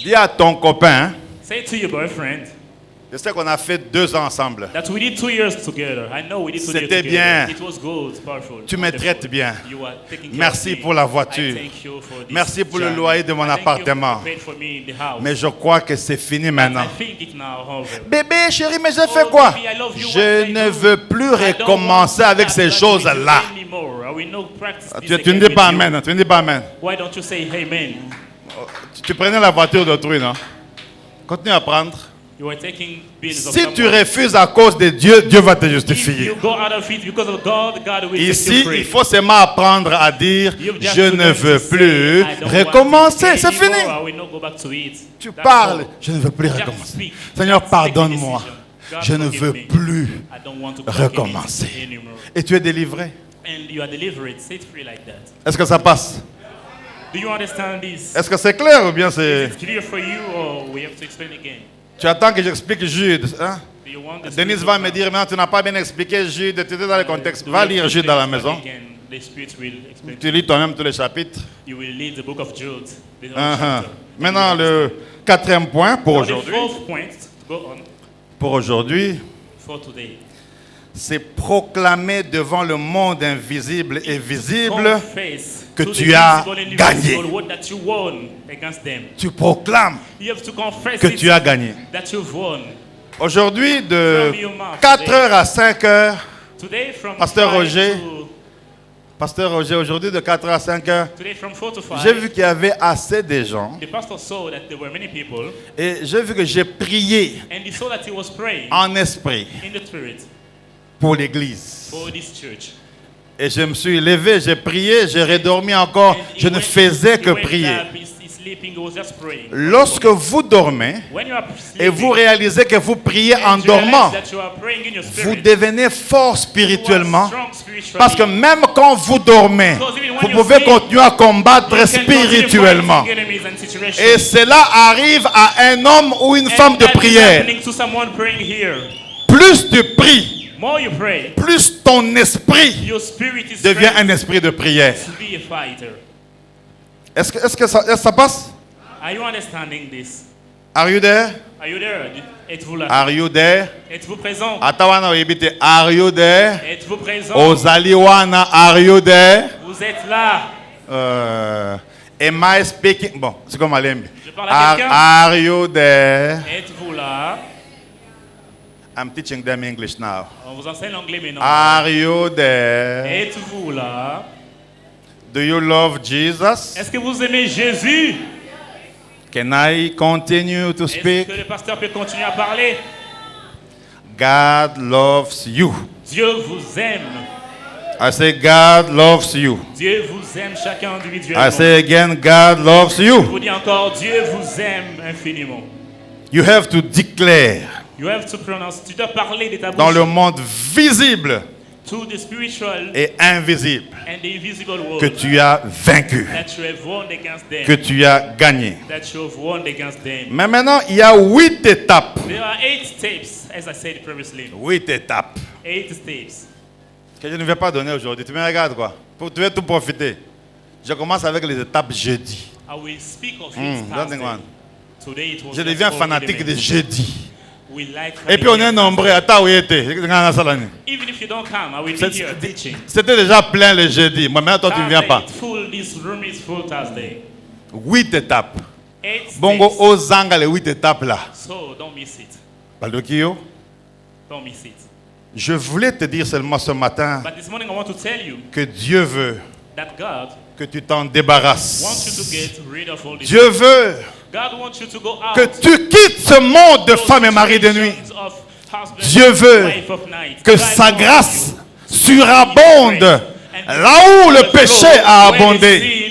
Dis à ton copain, Say to your boyfriend je sais qu'on a fait 2 ans ensemble. that we did 2 years together. I know we did 2 years C'était together. bien. It was good, powerful. Tu me wonderful. traites bien. You are taking care Merci of me. pour la voiture. I thank you for this Merci pour le journey. loyer de mon I thank appartement. You for paid for me in the house. Mais je crois que c'est fini I maintenant. think it now over. Bébé, chérie, mais j'ai fait quoi? baby, I love you. What Je I ne do. veux plus I don't recommencer want avec that ces with choses-là. you anymore. I will not practice this Tu ne again dis pas with you. amen. Tu ne dis pas amen. Why don't you say amen? Tu prenais la voiture d'autrui, non? Continue à prendre. You are taking bills of Si tu someone. refuses à cause de Dieu, Dieu va te If justifier. you go out of it because of God, God will set Ici, you free. il faut seulement apprendre à dire, You've just je to ne learn to veux say, plus I don't recommencer. want it C'est fini. anymore. I will not go back to it. Tu That's parles, all. je ne veux plus Just recommencer. speak. Seigneur, Just take the pardonne-moi. decision. God Je ne forgive veux me. plus I don't want to go back in it recommencer. anymore. Et tu es délivré. And you are delivered, set free like that. Est-ce que ça passe? Do you understand this? Est-ce que c'est clair ou bien c'est... Is it clear for you or we have to explain again? Tu attends que j'explique Jude, hein? Do you want the Denise Spirit va of me God? dire, maintenant tu n'as pas bien expliqué Jude, tu étais dans le contexte. Do Va we have lire to Jude dans la explain maison. again? The Spirit will explain. Tu lis toi-même tous les chapitres. You will read the book of Jude. The whole Uh-huh. chapter. Maintenant, le 4e point pour Now, the aujourd'hui. 4th point to go on Pour aujourd'hui, for today. c'est proclamer devant le monde invisible et visible. Confess que to the tu as visible and gagné. invisible what that you won against them. Tu proclames You have to confess que it tu as gagné. that you've won. Aujourd'hui, de From your mouth 4h à 5h, Today from Pasteur 5 Roger. to- Pasteur Roger, aujourd'hui de 4h à 5h, today from 4 to 5. j'ai vu qu'il y avait assez de gens The pastor saw that there were many people, et j'ai vu que j'ai prié and he saw that he was praying en esprit in the spirit pour l'église. for this church. Et je me suis levé, j'ai prié, j'ai redormi encore. And Je he ne went- faisais que he went prier. up, he's sleeping, he was just praying. Lorsque vous dormez When you are et vous sleeping, réalisez que vous priez en and you dormant, realize that you are praying in your vous spirit, devenez fort you spirituellement. are strong spiritually. Parce que même quand vous dormez, vous pouvez continuer à combattre You can continue spirituellement. fighting enemies and situations. Et cela arrive à un homme ou une And femme de that is prière. happening to someone praying here. Plus tu pries, More you pray, plus ton esprit your spirit is devient strengthened un esprit de prière. to be a fighter. Est-ce que ça passe? Are you understanding this? Are you there? Are you there? Êtes-vous là? Are you there? Êtes-vous présent? Atawana oyebite, are you there? Êtes-vous présent? Ozaliwana, are you there? Vous êtes là. Am I speaking? Bon, c'est comme Alembi. Je parle à quelqu'un? Are you there? Êtes-vous là? I'm teaching them English now. On vous enseigne l'anglais maintenant. Are you there? Êtes-vous là? Do you love Jesus? Est-ce que vous aimez Jésus? Can I continue to Est-ce speak? que le pasteur peut continuer à parler? God loves you. Dieu vous aime. I say God loves you. Dieu vous aime chacun individuellement. I say again, God loves Je you. vous dis encore, Dieu vous aime infiniment. You have to declare You have to pronounce. Tu dois parler de ta bouche. dans le monde visible To the spiritual et invisible and the invisible world. que tu as vaincu, That you have won against them. que tu as gagné. That you have won against them. Mais maintenant, il y a 8 étapes. There are 8 steps, as I said previously. 8 étapes 8 steps. que je ne vais pas donner aujourd'hui. Tu me regardes quoi? Tu veux tout profiter. Je commence avec les étapes jeudi. I will speak of Hmm, it that's the Thursday. one. Today it was Je just deviens for fanatique de elements. jeudi. We like Et puis on est having nombreux. Thursday. Attends, où il était? Even if you don't come, I will be here teaching. C'était déjà plein le jeudi. Moi, maintenant, toi, tu ne viens pas. Thursday, it's full, this room is full Thursday. 8 étapes. 8 Bongo steps. Ozanga, les 8 étapes là. So don't miss it. Baldokio, Don't miss it. je voulais te dire seulement ce matin But this morning I want to tell you que Dieu veut that God que tu t'en wants you to débarrasses. get rid of all this. Dieu veut God wants you to go out. que tu quittes ce monde de Those femmes et maris de nuit. situations of husband, Dieu veut wife of night. Que God sa wants grâce you surabonde là où le péché a abondé.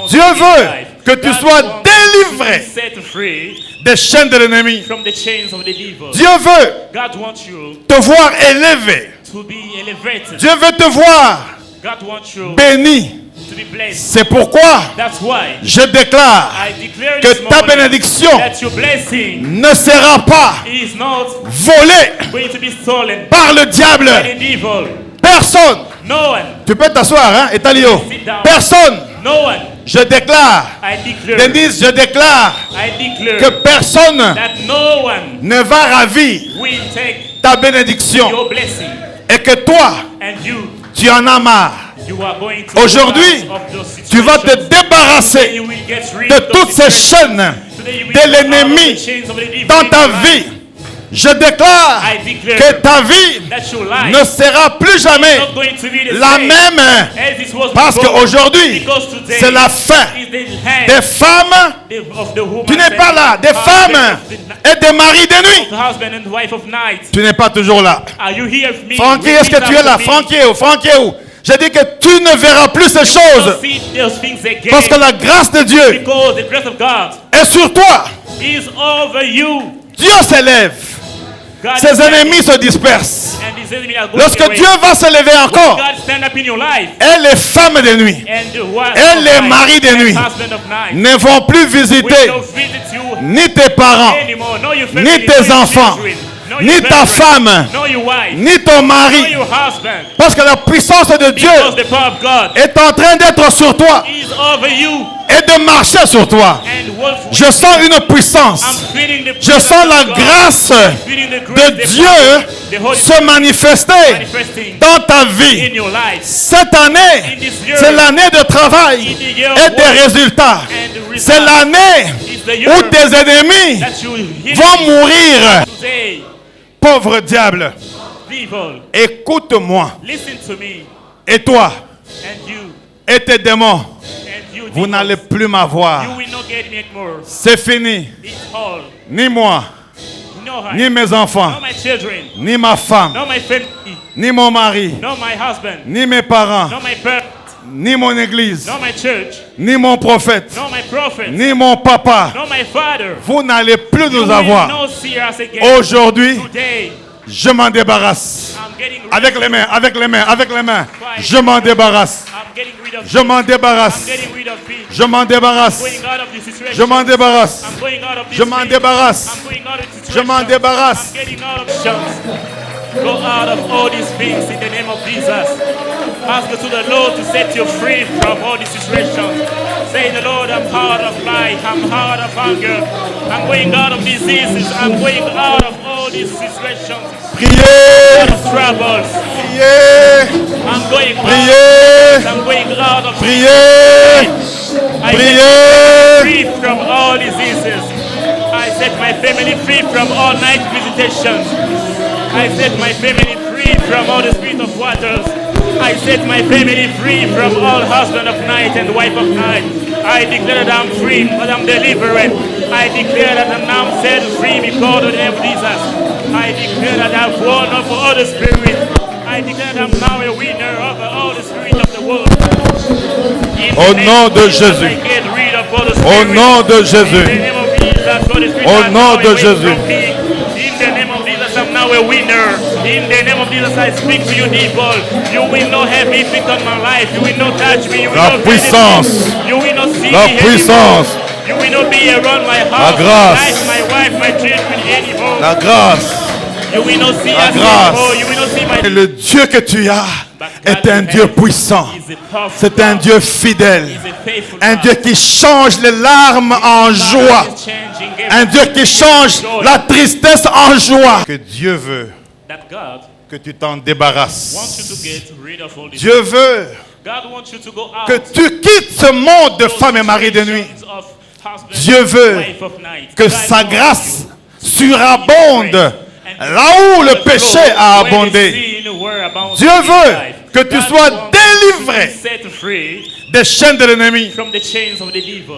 Dieu veut que tu sois délivré set free des chaînes de l'ennemi. from the chains of the devil. Dieu veut God wants you te voir élevé. to be elevated. Dieu veut te voir God wants you béni. to be blessed. C'est pourquoi That's why je déclare I declare que this ta morning bénédiction that your blessing ne sera pas is not volée going to be stolen par le diable. by the devil. Personne. No one. Tu peux t'asseoir, hein, Etalio. Personne. No one. Je déclare. I declare. Denise, je déclare I declare que personne that no one ne va ravir will take ta bénédiction your blessing, et que toi, and tu en as marre. you are going to Aujourd'hui, go out of those tu vas te situations. débarrasser You will get rid de of toutes those ces situations. chaînes Today you will de get out of l'ennemi the chains of the devil dans in ta your life. vie. Je déclare I declare que ta vie that your life ne sera plus jamais is not going to be the la same même as it was parce before. qu'aujourd'hui, Because today c'est la fin is the hand des femmes. of the woman Tu n'es pas là, des femmes et des maris de nuit. of the husband and wife of night. Tu n'es pas toujours là. Are you here with me? Francky, est-ce que tu es là? Francky est où? Francky est où? Je dis que tu ne verras plus ces choses See those things again. parce que la grâce de Dieu Because the grace of God est sur toi. is over you. Dieu s'élève. God Ses is ennemis se dispersent. and his enemy are going Lorsque away. Dieu va se lever encore, God stand up in your life. et les femmes de nuit And the wife et of les night maris de and nuit husband of night ne vont plus will visiter not visit you ni tes parents, anymore. No your family, ni tes no your enfants, children, no ni your ta brethren, femme, no your wife, ni ton no mari. your husband. Parce que la puissance de Dieu Because the power of God est en train d'être sur toi is over you. et de marcher sur toi. And what Je sens une puissance. I'm feeling the Je presence sens la of God. grâce Feeling the grace, de the Dieu power, the Holy se manifester manifesting dans ta in vie. your life. Cette année, c'est l'année de travail et des résultats. And the C'est result l'année is the year où tes ennemis that you hear vont mourir. today. Pauvre diable, Devil, écoute-moi. listen to me. Et toi, And you, et tes démons, and you, vous demons, n'allez plus you m'avoir. will not get me anymore. C'est fini. It's all. Ni moi, No ni her, mes no enfants, my children, ni ma femme, no my family, ni mon mari, no my husband, ni mes parents, no my parents, ni mon église, no my church, ni mon prophète, no my prophet, ni mon papa. no my father. Vous n'allez plus You nous will avoir. not see us again. Aujourd'hui, Today, je m'en débarrasse. I'm getting rid Avec les mains, avec les mains, avec les mains. Je m'en débarrasse. I'm getting rid of Je m'en I'm débarrasse. getting rid of peace. Je m'en débarrasse. Going out of this situation. Je m'en débarrasse. I'm going out of this Je m'en thing. débarrasse. I'm going out of this Je m'en situation. débarrasse. I'm getting out of chance. Go out of all these things in the name of Jesus. Ask to the Lord to set you free from all these situations. Say, the Lord, I'm hard of life. I'm hard of hunger. I'm going out of diseases. I'm going out of all these situations. Priez, Out of troubles. priez, I'm going out. priez, I'm going out of priez. I Priez. get free from all diseases. I set my family free from all night visitations. I set my family free from all the spirit of waters. I set my family free from all husband of night and wife of night. I declare that I'm free, but I'm delivered. I declare that I'm now set free because of the name of Jesus. I declare that I've won over all the spirits. I declare that I'm now a winner over all the spirits of the world. Au nom de Jésus. Au nom de Jésus. Au nom de Jésus. In the name of Jesus, I'm now a winner. In the name of Jesus, I speak to you, devil. You will not have effect on my life. You will not touch me. You will La not puissance. You will not see La me puissance. anymore. You will not be around my house, La grâce. my life, my wife, my children anymore. La grâce. You will not see La us grâce. anymore. You will not see my. Et le Dieu que tu as est un Dieu puissant. C'est un Dieu fidèle. Un Dieu qui change les larmes en joie. Un Dieu qui change la tristesse en joie. Que Dieu veut That God que tu t'en débarrasses. wants you to get rid of all this. Dieu veut God wants you to go out. que tu quittes ce monde de femmes et maris de nuit. Dieu veut que sa grâce surabonde là où le péché a abondé. Dieu veut que tu sois délivré des chaînes de l'ennemi.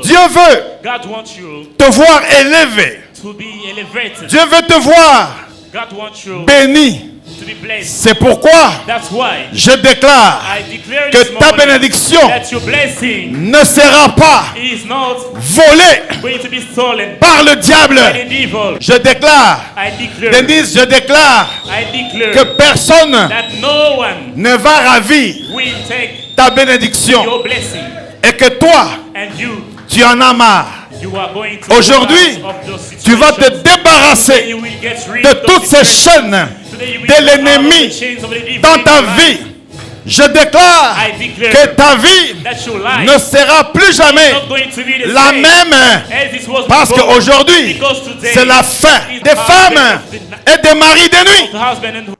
Dieu veut God wants you te voir élevé. to be elevated. Dieu veut te voir God wants you béni. to be blessed. C'est pourquoi That's why je déclare I declare que this ta morning bénédiction that your blessing ne sera pas is not volée going to be stolen par le diable. by the devil. Je déclare, I declare Denise, je déclare que que personne that no one ne va ravir will take ta bénédiction your blessing, et que toi, and you tu en as marre. are going to Aujourd'hui, go out of those tu vas te situations. débarrasser You will get rid de of those toutes ces situations. chaînes Today you will de get out of the l'ennemi chains of the devil dans in ta your life. vie. Je déclare I declare que ta vie that your life ne sera plus jamais is not going to be the la same même, as it was parce before. qu'aujourd'hui, Because today c'est la fin is des the harvest femmes of the et des maris de nuit. husband and